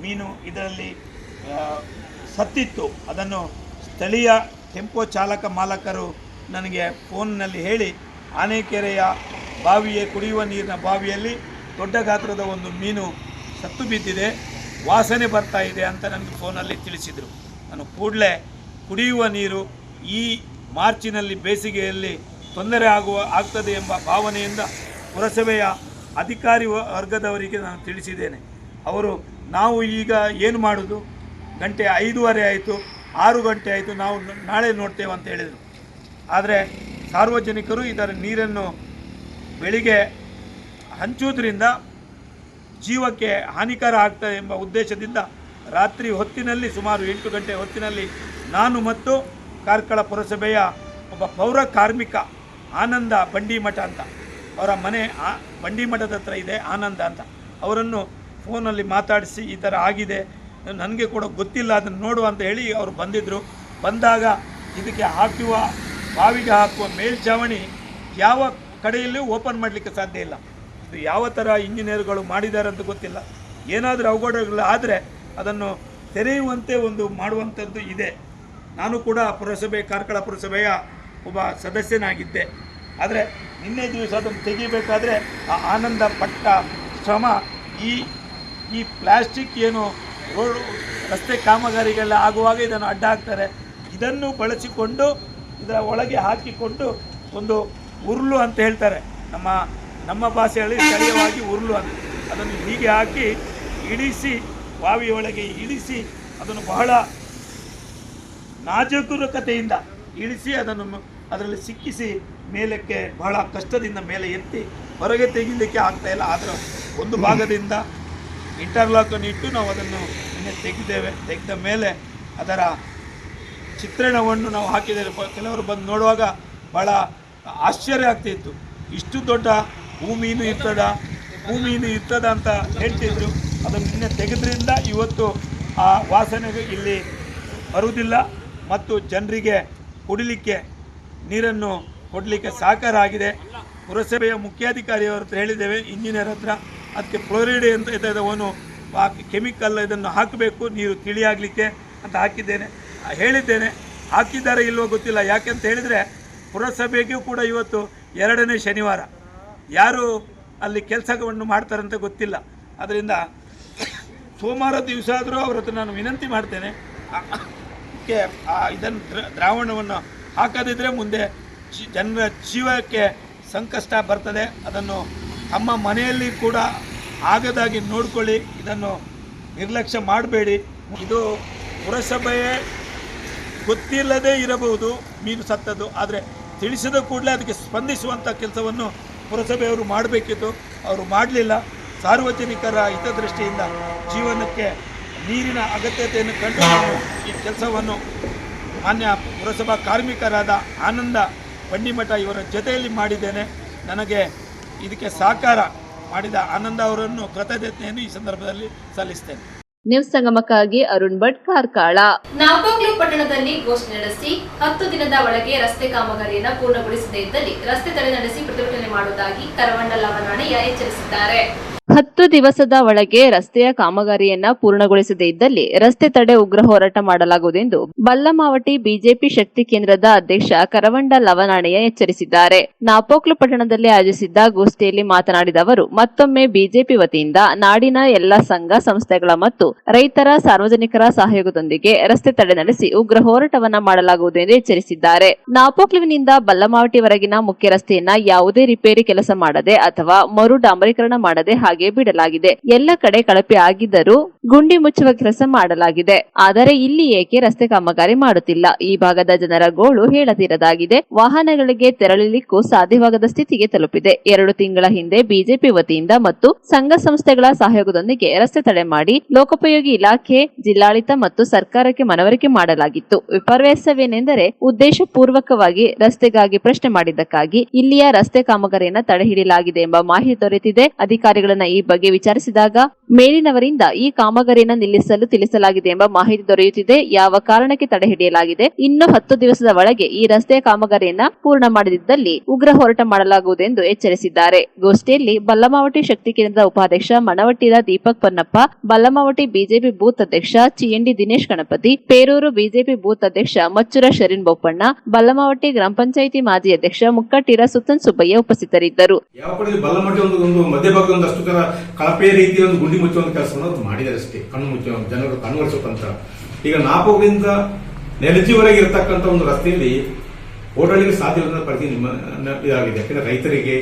ಮೀನು ಇದರಲ್ಲಿ ಸತ್ತಿತ್ತು. ಅದನ್ನು ಸ್ಥಳೀಯ ಟೆಂಪೋ ಚಾಲಕ ಮಾಲಕರು ನನಗೆ ಫೋನ್ನಲ್ಲಿ ಹೇಳಿ ಆನೆಕೆರೆಯ ಕುಡಿಯುವ ನೀರಿನ ಬಾವಿಯಲ್ಲಿ ದೊಡ್ಡ ಗಾತ್ರದ ಒಂದು ಮೀನು ಸತ್ತು ಬಿದ್ದಿದೆ, ವಾಸನೆ ಬರ್ತಾ ಇದೆ ಅಂತ ನನಗೆ ಫೋನಲ್ಲಿ ತಿಳಿಸಿದರು. ನಾನು ಕೂಡಲೇ ಕುಡಿಯುವ ನೀರು ಈ ಮಾರ್ಚಿನಲ್ಲಿ ಬೇಸಿಗೆಯಲ್ಲಿ ತೊಂದರೆ ಆಗ್ತದೆ ಎಂಬ ಭಾವನೆಯಿಂದ ಪುರಸಭೆಯ ಅಧಿಕಾರಿ ವರ್ಗದವರಿಗೆ ನಾನು ತಿಳಿಸಿದ್ದೇನೆ. ನಾವು ಈಗ ಏನು ಮಾಡೋದು, ಗಂಟೆ 5:30 ಆಯಿತು, 6 ಗಂಟೆ ಆಯಿತು, ನಾವು ನಾಳೆ ನೋಡ್ತೇವೆ ಅಂತ ಹೇಳಿದರು. ಆದರೆ ಸಾರ್ವಜನಿಕರು ಇದರ ನೀರನ್ನು ಬೆಳಿಗ್ಗೆ ಹಂಚುವುದರಿಂದ ಜೀವಕ್ಕೆ ಹಾನಿಕರ ಆಗ್ತದೆ ಎಂಬ ಉದ್ದೇಶದಿಂದ ರಾತ್ರಿ ಹೊತ್ತಿನಲ್ಲಿ ಸುಮಾರು 8 ಗಂಟೆ ಹೊತ್ತಿನಲ್ಲಿ ನಾನು ಮತ್ತು ಕಾರ್ಕಳ ಪುರಸಭೆಯ ಒಬ್ಬ ಪೌರ ಕಾರ್ಮಿಕ ಆನಂದ ಬಂಡಿಮಠ ಅಂತ, ಅವರ ಮನೆ ಬಂಡಿಮಠದ ಹತ್ರ ಇದೆ, ಆನಂದ ಅಂತ, ಅವರನ್ನು ಫೋನಲ್ಲಿ ಮಾತಾಡಿಸಿ ಈ ಥರ ಆಗಿದೆ, ನನಗೆ ಕೂಡ ಗೊತ್ತಿಲ್ಲ, ಅದನ್ನು ನೋಡುವ ಅಂತ ಹೇಳಿ ಅವರು ಬಂದಿದ್ದರು. ಬಂದಾಗ ಇದಕ್ಕೆ ಬಾವಿಗೆ ಹಾಕುವ ಮೇಲ್ಛಾವಣಿ ಯಾವ ಕಡೆಯಲ್ಲೂ ಓಪನ್ ಮಾಡಲಿಕ್ಕೆ ಸಾಧ್ಯ ಇಲ್ಲ. ಇದು ಯಾವ ಥರ ಇಂಜಿನಿಯರ್ಗಳು ಮಾಡಿದ್ದಾರೆ ಅಂತ ಗೊತ್ತಿಲ್ಲ. ಏನಾದರೂ ಅವಘಡಗಳು ಆದರೆ ಅದನ್ನು ತೆರೆಯುವಂತೆ ಮಾಡುವಂಥದ್ದು ಇದೆ. ನಾನು ಕೂಡ ಕಾರ್ಕಳ ಪುರಸಭೆಯ ಒಬ್ಬ ಸದಸ್ಯನಾಗಿದ್ದೆ. ಆದರೆ ನಿನ್ನೆ ದಿವಸ ಅದನ್ನು ತೆಗಿಬೇಕಾದ್ರೆ ಆ ಆನಂದ ಪಟ್ಟ ಶ್ರಮ ಈ ಪ್ಲಾಸ್ಟಿಕ್ ಏನು ರೋಡ್ ರಸ್ತೆ ಕಾಮಗಾರಿಗೆಲ್ಲ ಆಗುವಾಗ ಇದನ್ನು ಅಡ್ಡ ಹಾಕ್ತಾರೆ, ಇದನ್ನು ಬಳಸಿಕೊಂಡು ಇದರ ಒಳಗೆ ಹಾಕಿಕೊಂಡು ಒಂದು ಉರುಳು ಅಂತ ಹೇಳ್ತಾರೆ, ನಮ್ಮ ಭಾಷೆಯಲ್ಲಿ ಸ್ಥಳೀಯವಾಗಿ ಉರುಳು ಅಂತ, ಅದನ್ನು ಹೀಗೆ ಹಾಕಿ ಇಳಿಸಿ ಬಾವಿಯೊಳಗೆ ಇಳಿಸಿ ಅದನ್ನು ಬಹಳ ನಾಜೂಕತೆಯಿಂದ ಇಳಿಸಿ ಅದರಲ್ಲಿ ಸಿಕ್ಕಿಸಿ ಮೇಲಕ್ಕೆ ಬಹಳ ಕಷ್ಟದಿಂದ ಮೇಲೆ ಎತ್ತಿ ಹೊರಗೆ ತೆಗಿಲಿಕ್ಕೆ ಆಗ್ತಾಯಿಲ್ಲ. ಆದರೆ ಒಂದು ಭಾಗದಿಂದ ಇಂಟರ್ಲಾಕನ್ನು ಇಟ್ಟು ನಾವು ಅದನ್ನು ತೆಗೆದ ಮೇಲೆ ಅದರ ಚಿತ್ರಣವನ್ನು ನಾವು ಹಾಕಿದ್ದೇವೆ. ಕೆಲವರು ಬಂದು ನೋಡುವಾಗ ಭಾಳ ಆಶ್ಚರ್ಯ ಆಗ್ತಿತ್ತು, ಇಷ್ಟು ದೊಡ್ಡ ಭೂಮಿನೂ ಇರ್ತದ ಅಂತ ಹೇಳ್ತಿದ್ರು. ಅದನ್ನು ನಿನ್ನೆ ತೆಗೆದ್ರಿಂದ ಇವತ್ತು ಆ ವಾಸನೆಗೆ ಇಲ್ಲಿ ಬರುವುದಿಲ್ಲ ಮತ್ತು ಜನರಿಗೆ ಕುಡಿಲಿಕ್ಕೆ ನೀರನ್ನು ಕೊಡಲಿಕ್ಕೆ ಸಹಕಾರ ಆಗಿದೆ. ಪುರಸಭೆಯ ಮುಖ್ಯಾಧಿಕಾರಿಯವರ ಹತ್ರ ಹೇಳಿದ್ದೇವೆ, ಇಂಜಿನಿಯರ್ ಹತ್ರ, ಅದಕ್ಕೆ ಫ್ಲೋರೈಡ್ ಅಂತ ಇದನ್ನು ಕೆಮಿಕಲ್ ಇದನ್ನು ಹಾಕಬೇಕು ನೀರು ತಿಳಿಯಾಗಲಿಕ್ಕೆ ಅಂತ ಹೇಳಿದ್ದೇನೆ. ಹಾಕಿದ್ದಾರೆ ಇಲ್ವೋ ಗೊತ್ತಿಲ್ಲ. ಯಾಕೆಂತ ಹೇಳಿದರೆ ಪುರಸಭೆಗೂ ಕೂಡ ಇವತ್ತು 2ನೇ ಶನಿವಾರ, ಯಾರು ಅಲ್ಲಿ ಕೆಲಸವನ್ನು ಮಾಡ್ತಾರಂತ ಗೊತ್ತಿಲ್ಲ. ಅದರಿಂದ ಸೋಮವಾರ ದಿವಸ ಆದರೂ ಅವ್ರ ಹತ್ರ ನಾನು ವಿನಂತಿ ಮಾಡ್ತೇನೆ, ಇದನ್ನು ದ್ರಾವಣವನ್ನು ಹಾಕದಿದ್ದರೆ ಮುಂದೆ ಜನರ ಜೀವಕ್ಕೆ ಸಂಕಷ್ಟ ಬರ್ತದೆ. ಅದನ್ನು ತಮ್ಮ ಮನೆಯಲ್ಲಿ ಕೂಡ ಆಗದಾಗಿ ನೋಡಿಕೊಳ್ಳಿ, ಇದನ್ನು ನಿರ್ಲಕ್ಷ್ಯ ಮಾಡಬೇಡಿ. ಇದು ಪುರಸಭೆಯೇ ಗೊತ್ತಿಲ್ಲದೇ ಇರಬಹುದು ಮೀನು ಸತ್ತದ್ದು, ಆದರೆ ತಿಳಿಸಿದ ಕೂಡಲೇ ಅದಕ್ಕೆ ಸ್ಪಂದಿಸುವಂಥ ಕೆಲಸವನ್ನು ಪುರಸಭೆಯವರು ಮಾಡಬೇಕಿತ್ತು, ಅವರು ಮಾಡಲಿಲ್ಲ. ಸಾರ್ವಜನಿಕರ ಹಿತದೃಷ್ಟಿಯಿಂದ ಜೀವನಕ್ಕೆ ನೀರಿನ ಅಗತ್ಯತೆಯನ್ನು ಕಂಡು ಈ ಕೆಲಸವನ್ನು ಮಾನ್ಯ ಪುರಸಭಾ ಕಾರ್ಮಿಕರಾದ ಆನಂದ ಬಂಡಿಮಠ ಇವರ ಜೊತೆಯಲ್ಲಿ ಮಾಡಿದ್ದೇನೆ. ನನಗೆ ಇದಕ್ಕೆ ಸಹಕಾರ ಮಾಡಿದ ಆನಂದ ಅವರನ್ನು ಕೃತಜ್ಞತೆಯನ್ನು ಈ ಸಂದರ್ಭದಲ್ಲಿ ಸಲ್ಲಿಸ್ತೇನೆ. ನ್ಯೂಸ್ ಸಂಗಮಕ್ಕಾಗಿ ಅರುಣ್ ಭಟ್, ಕಾರ್ಕಳ. ನಾಪೋಕ್ಲು ಪಟ್ಟಣದಲ್ಲಿ ಗೋಷ್ಠಿ ನಡೆಸಿ 10 ದಿನದ ಒಳಗೆ ರಸ್ತೆ ಕಾಮಗಾರಿಯನ್ನು ಪೂರ್ಣಗೊಳಿಸದೇ ಇದ್ದಲ್ಲಿ ರಸ್ತೆ ತಡೆ ನಡೆಸಿ ಪ್ರತಿಭಟನೆ ಮಾಡುವುದಾಗಿ ಕರವಂಡ ಲವನಾಣೆಯ ಎಚ್ಚರಿಸಿದ್ದಾರೆ. 10 ದಿವಸದ ಒಳಗೆ ರಸ್ತೆಯ ಕಾಮಗಾರಿಯನ್ನ ಪೂರ್ಣಗೊಳಿಸದೇ ಇದ್ದಲ್ಲಿ ರಸ್ತೆ ತಡೆ ಉಗ್ರ ಹೋರಾಟ ಮಾಡಲಾಗುವುದೆಂದು ಬಲ್ಲಮಾವಟಿ ಬಿಜೆಪಿ ಶಕ್ತಿ ಕೇಂದ್ರದ ಅಧ್ಯಕ್ಷ ಕರವಂಡ ಲವನಾಣೆಯ ಎಚ್ಚರಿಸಿದ್ದಾರೆ. ನಾಪೋಕ್ಲು ಪಟ್ಟಣದಲ್ಲಿ ಆಯೋಜಿಸಿದ್ದ ಗೋಷ್ಠಿಯಲ್ಲಿ ಮಾತನಾಡಿದ ಅವರು, ಮತ್ತೊಮ್ಮೆ ಬಿಜೆಪಿ ವತಿಯಿಂದ ನಾಡಿನ ಎಲ್ಲಾ ಸಂಘ ಸಂಸ್ಥೆಗಳ ಮತ್ತು ರೈತರ ಸಾರ್ವಜನಿಕರ ಸಹಯೋಗದೊಂದಿಗೆ ರಸ್ತೆ ತಡೆ ನಡೆಸಿ ಉಗ್ರ ಹೋರಾಟವನ್ನ ಮಾಡಲಾಗುವುದು ಎಂದು ಎಚ್ಚರಿಸಿದ್ದಾರೆ. ನಾಪೋಕ್ಲುವಿನಿಂದ ಬಲ್ಲಮಾವಟಿವರೆಗಿನ ಮುಖ್ಯ ರಸ್ತೆಯನ್ನ ಯಾವುದೇ ರಿಪೇರಿ ಕೆಲಸ ಮಾಡದೆ ಅಥವಾ ಮರು ಡಾಂಬರೀಕರಣ ಮಾಡದೆ ಹಾಗೆ ಬಿಡಲಾಗಿದೆ. ಎಲ್ಲ ಕಡೆ ಕಳಪೆ ಆಗಿದ್ದರೂ ಗುಂಡಿ ಮುಚ್ಚುವ ಕೆಲಸ ಮಾಡಲಾಗಿದೆ. ಆದರೆ ಇಲ್ಲಿ ಏಕೆ ರಸ್ತೆ ಕಾಮಗಾರಿ ಮಾಡುತ್ತಿಲ್ಲ? ಈ ಭಾಗದ ಜನರ ಗೋಳು ಹೇಳತೀರದಾಗಿದೆ. ವಾಹನಗಳಿಗೆ ತೆರಳಲಿಕ್ಕೂ ಸಾಧ್ಯವಾಗದ ಸ್ಥಿತಿಗೆ ತಲುಪಿದೆ. 2 ತಿಂಗಳ ಹಿಂದೆ ಬಿಜೆಪಿ ವತಿಯಿಂದ ಮತ್ತು ಸಂಘ ಸಂಸ್ಥೆಗಳ ಸಹಯೋಗದೊಂದಿಗೆ ರಸ್ತೆ ತಡೆ ಮಾಡಿ ಲೋಕೋಪಯೋಗಿ ಇಲಾಖೆ, ಜಿಲ್ಲಾಡಳಿತ ಮತ್ತು ಸರ್ಕಾರಕ್ಕೆ ಮನವರಿಕೆ ಮಾಡಲಾಗಿತ್ತು. ವಿಪರ್ಯಾಸವೇನೆಂದರೆ ಉದ್ದೇಶ ಪೂರ್ವಕವಾಗಿ ರಸ್ತೆಗಾಗಿ ಪ್ರಶ್ನೆ ಮಾಡಿದ್ದಕ್ಕಾಗಿ ಇಲ್ಲಿಯ ರಸ್ತೆ ಕಾಮಗಾರಿಯನ್ನು ತಡೆಹಿಡಿಯಲಾಗಿದೆ ಎಂಬ ಮಾಹಿತಿ ದೊರೆತಿದೆ. ಅಧಿಕಾರಿಗಳನ್ನ ಈ ಬಗ್ಗೆ ವಿಚಾರಿಸಿದಾಗ ಮೇಲಿನವರಿಂದ ಈ ಕಾಮಗಾರಿಯನ್ನು ನಿಲ್ಲಿಸಲು ತಿಳಿಸಲಾಗಿದೆ ಎಂಬ ಮಾಹಿತಿ ದೊರೆಯುತ್ತಿದೆ. ಯಾವ ಕಾರಣಕ್ಕೆ ತಡೆ ಹಿಡಿಯಲಾಗಿದೆ? ಇನ್ನು 10 ದಿವಸದ ಒಳಗೆ ಈ ರಸ್ತೆಯ ಕಾಮಗಾರಿಯನ್ನ ಪೂರ್ಣ ಮಾಡದಿದ್ದಲ್ಲಿ ಉಗ್ರ ಹೋರಾಟ ಮಾಡಲಾಗುವುದೆಂದು ಎಚ್ಚರಿಸಿದ್ದಾರೆ. ಗೋಷ್ಠಿಯಲ್ಲಿ ಬಲ್ಲಮಾವಟಿ ಶಕ್ತಿ ಕೇಂದ್ರದ ಉಪಾಧ್ಯಕ್ಷ ಮಣವಟ್ಟಿರ ದೀಪಕ್ ಪನ್ನಪ್ಪ, ಬಲ್ಲಮಾವಟಿ ಬಿಜೆಪಿ ಬೂತ್ ಅಧ್ಯಕ್ಷ ಚಿಎಂಡಿ ದಿನೇಶ್ ಗಣಪತಿ, ಪೇರೂರು ಬಿಜೆಪಿ ಬೂತ್ ಅಧ್ಯಕ್ಷ ಮಚ್ಚುರ ಶರೀನ್ ಬೋಪಣ್ಣ, ಬಲ್ಲಮಾವಟಿ ಗ್ರಾಮ ಪಂಚಾಯಿತಿ ಮಾಜಿ ಅಧ್ಯಕ್ಷ ಮುಕ್ಕಟ್ಟಿರ ಸುತ್ತನ್ ಸುಬ್ಬಯ್ಯ ಉಪಸ್ಥಿತರಿದ್ದರು. ಅಷ್ಟು ಕಳಪೆ ರೀತಿಯ ಒಂದು ಗುಂಡಿ ಮುಚ್ಚುವ ಕೆಲಸವನ್ನು ಅವರು ಮಾಡಿದ್ದಾರೆ ಅಷ್ಟೇ, ಕಣ್ಣು ಮುಚ್ಚುವ ಜನರು ಕಣ್ವರಿಸುವಂತ. ಈಗ ನಾಪೋಕ್ಲಿಂದ ನೆಲಜಿವರೆಗೆ ಇರತಕ್ಕಂಥ ಒಂದು ರಸ್ತೆಯಲ್ಲಿ ಓಡಾಡಲಿಕ್ಕೆ ಸಾಧ್ಯವಾದ ಪರಿಸ್ಥಿತಿ ಇದಾಗಿದೆ. ಯಾಕಂದ್ರೆ ರೈತರಿಗೆ,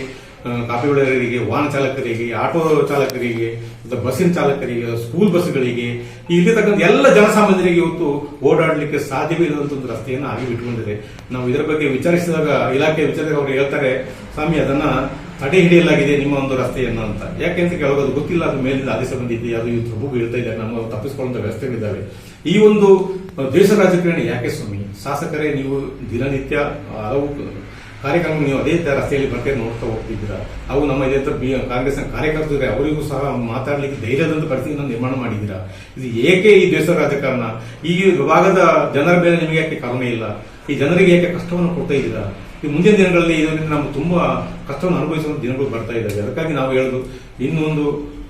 ಕಾಫಿ ಬೆಳೆಗಾರರಿಗೆ, ವಾಹನ ಚಾಲಕರಿಗೆ, ಆಟೋ ಚಾಲಕರಿಗೆ, ಬಸ್ಸಿನ ಚಾಲಕರಿಗೆ, ಸ್ಕೂಲ್ ಬಸ್ಗಳಿಗೆ, ಇಲ್ಲಿರ್ತಕ್ಕಂಥ ಎಲ್ಲ ಜನಸಾಮಾನ್ಯರಿಗೆ ಇವತ್ತು ಓಡಾಡಲಿಕ್ಕೆ ಸಾಧ್ಯವೇ ಇರುವಂತ ಒಂದು ರಸ್ತೆಯನ್ನು ಆಗಿ ಬಿಟ್ಟುಕೊಂಡಿದೆ. ನಾವು ಇದರ ಬಗ್ಗೆ ವಿಚಾರಿಸಿದಾಗ ಇಲಾಖೆ ವಿಚಾರಿಸಿದಾಗ ಅವರು ಹೇಳ್ತಾರೆ, ಸ್ವಾಮಿ ಅದನ್ನ ತಡೆ ಹಿಡಿಯಲಾಗಿದೆ ನಿಮ್ಮ ಒಂದು ರಸ್ತೆಯನ್ನು ಅಂತ. ಯಾಕೆಂತ ಕೇಳೋದು ಗೊತ್ತಿಲ್ಲ, ಅದು ಮೇಲಿಂದ ಆದೇಶ ಬಂದಿದೆ, ಅದು ಇವತ್ತು ಬೀಳ್ತಾ ಇದೆ, ನಮ್ಮ ತಪ್ಪಿಸಿಕೊಳ್ಳುವಂತ ವ್ಯವಸ್ಥೆಗಳಿದ್ದಾವೆ. ಈ ಒಂದು ದೇಶ ರಾಜಕಾರಣಿ ಯಾಕೆ ಸ್ವಾಮಿ? ಶಾಸಕರೇ ನೀವು ದಿನನಿತ್ಯ ಹಲವು ಕಾರ್ಯಕ್ರಮ ನೀವು ಅದೇ ರಸ್ತೆಯಲ್ಲಿ ಬರ್ತೇ ನೋಡ್ತಾ ಹೋಗ್ತಿದ್ದೀರಾ. ಅವು ನಮ್ಮ ಇದೇ ಕಾಂಗ್ರೆಸ್ನ ಕಾರ್ಯಕರ್ತರು ಅವರಿಗೂ ಸಹ ಮಾತಾಡ್ಲಿಕ್ಕೆ ಧೈರ್ಯದಂತ ಪರಿಸ್ಥಿತಿಯನ್ನು ನಿರ್ಮಾಣ ಮಾಡಿದ್ದೀರಾ. ಇದು ಏಕೆ ಈ ದೇಶ ರಾಜಕಾರಣ? ಈ ವಿಭಾಗದ ಜನರ ಮೇಲೆ ನಿಮಗೆ ಯಾಕೆ ಕರುಣೆ ಇಲ್ಲ? ಈ ಜನರಿಗೆ ಯಾಕೆ ಕಷ್ಟವನ್ನು ಕೊಡ್ತಾ ಇದ್ದೀರಾ? ಈ ಮುಂದಿನ ದಿನಗಳಲ್ಲಿ ಇದರಿಂದ ನಾವು ತುಂಬಾ ಕಷ್ಟವನ್ನು ಅನುಭವಿಸುವ ದಿನಗಳು ಬರ್ತಾ ಇದ್ದಾವೆ. ಅದಕ್ಕಾಗಿ ನಾವು ಹೇಳುದು, ಇನ್ನೊಂದು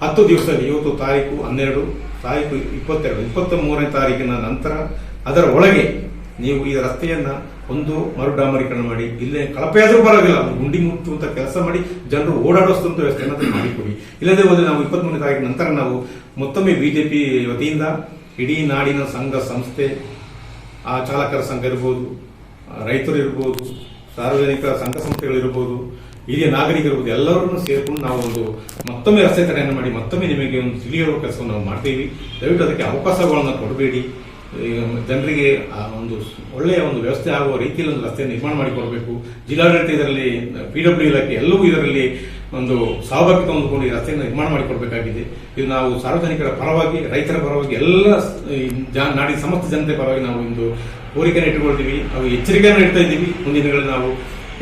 10 ದಿವಸದಲ್ಲಿ, ಇವತ್ತು ತಾರೀಕು 12, ತಾರೀಕು 22, 23ನೇ ತಾರೀಕಿನ ನಂತರ ಅದರ ಒಳಗೆ ನೀವು ಈ ರಸ್ತೆಯನ್ನ ಒಂದು ಮರುಡಾಮರೀಕರಣ ಮಾಡಿ, ಇಲ್ಲೇ ಕಳಪೆ ಆದರೂ ಪರವಾಗಿಲ್ಲ, ಒಂದು ಗುಂಡಿ ಮುಚ್ಚುವಂತ ಕೆಲಸ ಮಾಡಿ ಜನರು ಓಡಾಡುವಂತ ವ್ಯವಸ್ಥೆಯನ್ನು ಮಾಡಿಕೊಡಿ. ಇಲ್ಲದೆ ಹೋದ್ರೆ ನಾವು 23ನೇ ತಾರೀಕು ನಂತರ ನಾವು ಮತ್ತೊಮ್ಮೆ ಬಿಜೆಪಿ ವತಿಯಿಂದ ಇಡೀ ನಾಡಿನ ಸಂಘ ಸಂಸ್ಥೆ, ಆ ಚಾಲಕರ ಸಂಘ ಇರ್ಬೋದು, ರೈತರು ಇರ್ಬೋದು, ಸಾರ್ವಜನಿಕ ಸಂಘ ಸಂಸ್ಥೆಗಳಿರ್ಬೋದು, ಹಿರಿಯ ನಾಗರಿಕರಿರ್ಬೋದು, ಎಲ್ಲರನ್ನು ಸೇರಿಕೊಂಡು ನಾವು ಒಂದು ಮತ್ತೊಮ್ಮೆ ರಸ್ತೆ ತಡೆಯನ್ನು ಮಾಡಿ ಮತ್ತೊಮ್ಮೆ ನಿಮಗೆ ಒಂದು ತಿಳಿಯುವ ಕೆಲಸವನ್ನು ನಾವು ಮಾಡ್ತೀವಿ. ದಯವಿಟ್ಟು ಅದಕ್ಕೆ ಅವಕಾಶಗಳನ್ನು ಕೊಡಬೇಡಿ. ಜನರಿಗೆ ಒಂದು ಒಳ್ಳೆಯ ಒಂದು ವ್ಯವಸ್ಥೆ ಆಗುವ ರೀತಿಯಲ್ಲಿ ಒಂದು ರಸ್ತೆ ನಿರ್ಮಾಣ ಮಾಡಿಕೊಡಬೇಕು. ಜಿಲ್ಲಾಡಳಿತ ಇದರಲ್ಲಿ, PW ಇಲಾಖೆ ಎಲ್ಲವೂ ಇದರಲ್ಲಿ ಒಂದು ಸಹಭಾಗಿತ್ವ ಹೊಂದಿಕೊಂಡು ಈ ರಸ್ತೆಯನ್ನು ನಿರ್ಮಾಣ ಮಾಡಿಕೊಡಬೇಕಾಗಿದೆ. ಇದು ನಾವು ಸಾರ್ವಜನಿಕರ ಪರವಾಗಿ, ರೈತರ ಪರವಾಗಿ, ಎಲ್ಲ ನಾಡಿನ ಸಮಸ್ತ ಜನತೆ ಪರವಾಗಿ ನಾವು ಒಂದು ಕೋರಿಕೆಯನ್ನು ಇಟ್ಟುಕೊಳ್ತೀವಿ. ನಾವು ಎಚ್ಚರಿಕೆಯನ್ನು ಇಡ್ತಾ ಇದ್ದೀವಿ. ಮುಂದಿನ ದಿನಗಳಲ್ಲಿ ನಾವು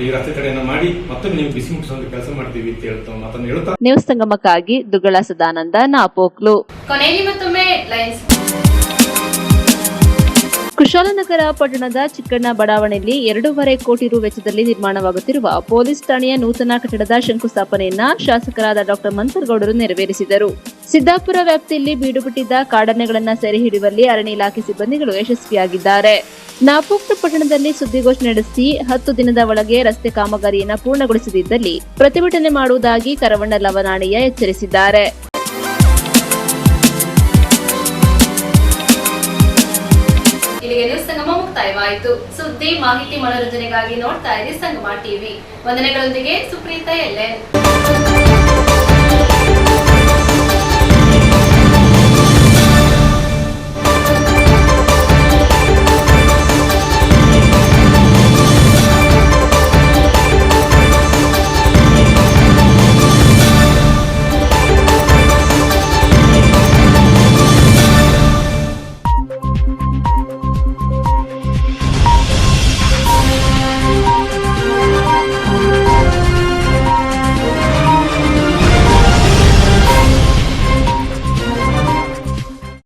ಈ ರಸ್ತೆ ತಡೆಯನ್ನು ಮಾಡಿ ಮತ್ತೊಮ್ಮೆ ನೀವು ಬಿಸಿ ಮುಟ್ಟಿಸುವಂತ ಕೆಲಸ ಮಾಡ್ತೀವಿ ಅಂತ ಹೇಳ್ತಾ ಮಾತನ್ನು ಹೇಳ್ತಾ ನ್ಯೂಸ್ ಸಂಗಮಕ್ಕಾಗಿ ದುಗ್ಗಳ ಸದಾನಂದ, ನಾಪೋಕ್ಲು. ಕೊನೆಯಲ್ಲಿ ಮತ್ತೊಮ್ಮೆ ಲೈನ್ಸ್. ಕುಶಾಲನಗರ ಪಟ್ಟಣದ ಚಿಕ್ಕಣ್ಣ ಬಡಾವಣೆಯಲ್ಲಿ 2.5 ಕೋಟಿ ರು ವೆಚ್ಚದಲ್ಲಿ ನಿರ್ಮಾಣವಾಗುತ್ತಿರುವ ಪೊಲೀಸ್ ಠಾಣೆಯ ನೂತನ ಕಟ್ಟಡದ ಶಂಕುಸ್ಥಾಪನೆಯನ್ನ ಶಾಸಕರಾದ ಡಾಕ್ಟರ್ ಮಂತರ್ಗೌಡರು ನೆರವೇರಿಸಿದರು. ಸಿದ್ದಾಪುರ ವ್ಯಾಪ್ತಿಯಲ್ಲಿ ಬೀಡುಬಿಟ್ಟಿದ್ದ ಕಾಡಾನೆಗಳನ್ನು ಸೆರೆ ಹಿಡಿಯುವಲ್ಲಿ ಅರಣ್ಯ ಇಲಾಖೆ ಸಿಬ್ಬಂದಿಗಳು ಯಶಸ್ವಿಯಾಗಿದ್ದಾರೆ. ನಾಪೋಕ್ಲು ಪಟ್ಟಣದಲ್ಲಿ ಸುದ್ದಿಗೋಷ್ಠಿ ನಡೆಸಿ 10 ದಿನದ ಒಳಗೆ ರಸ್ತೆ ಕಾಮಗಾರಿಯನ್ನು ಪೂರ್ಣಗೊಳಿಸದಿದ್ದಲ್ಲಿ ಪ್ರತಿಭಟನೆ ಮಾಡುವುದಾಗಿ ಕರವಣ್ಣ ಲವನಾಣಯ್ಯ ಎಚ್ಚರಿಸಿದ್ದಾರೆ. ಇಲ್ಲಿಗೆ ನ್ಯೂಸ್ ಸಂಗಮ ಮುಕ್ತಾಯವಾಯಿತು. ಸುದ್ದಿ, ಮಾಹಿತಿ, ಮನೋರಂಜನೆಗಾಗಿ ನೋಡ್ತಾ ಇರಿ ಸಂಗಮ ಟಿವಿ. ವಂದನೆಗಳೊಂದಿಗೆ ಸುಪ್ರೀತಾ ಎಲ್ಲೆ.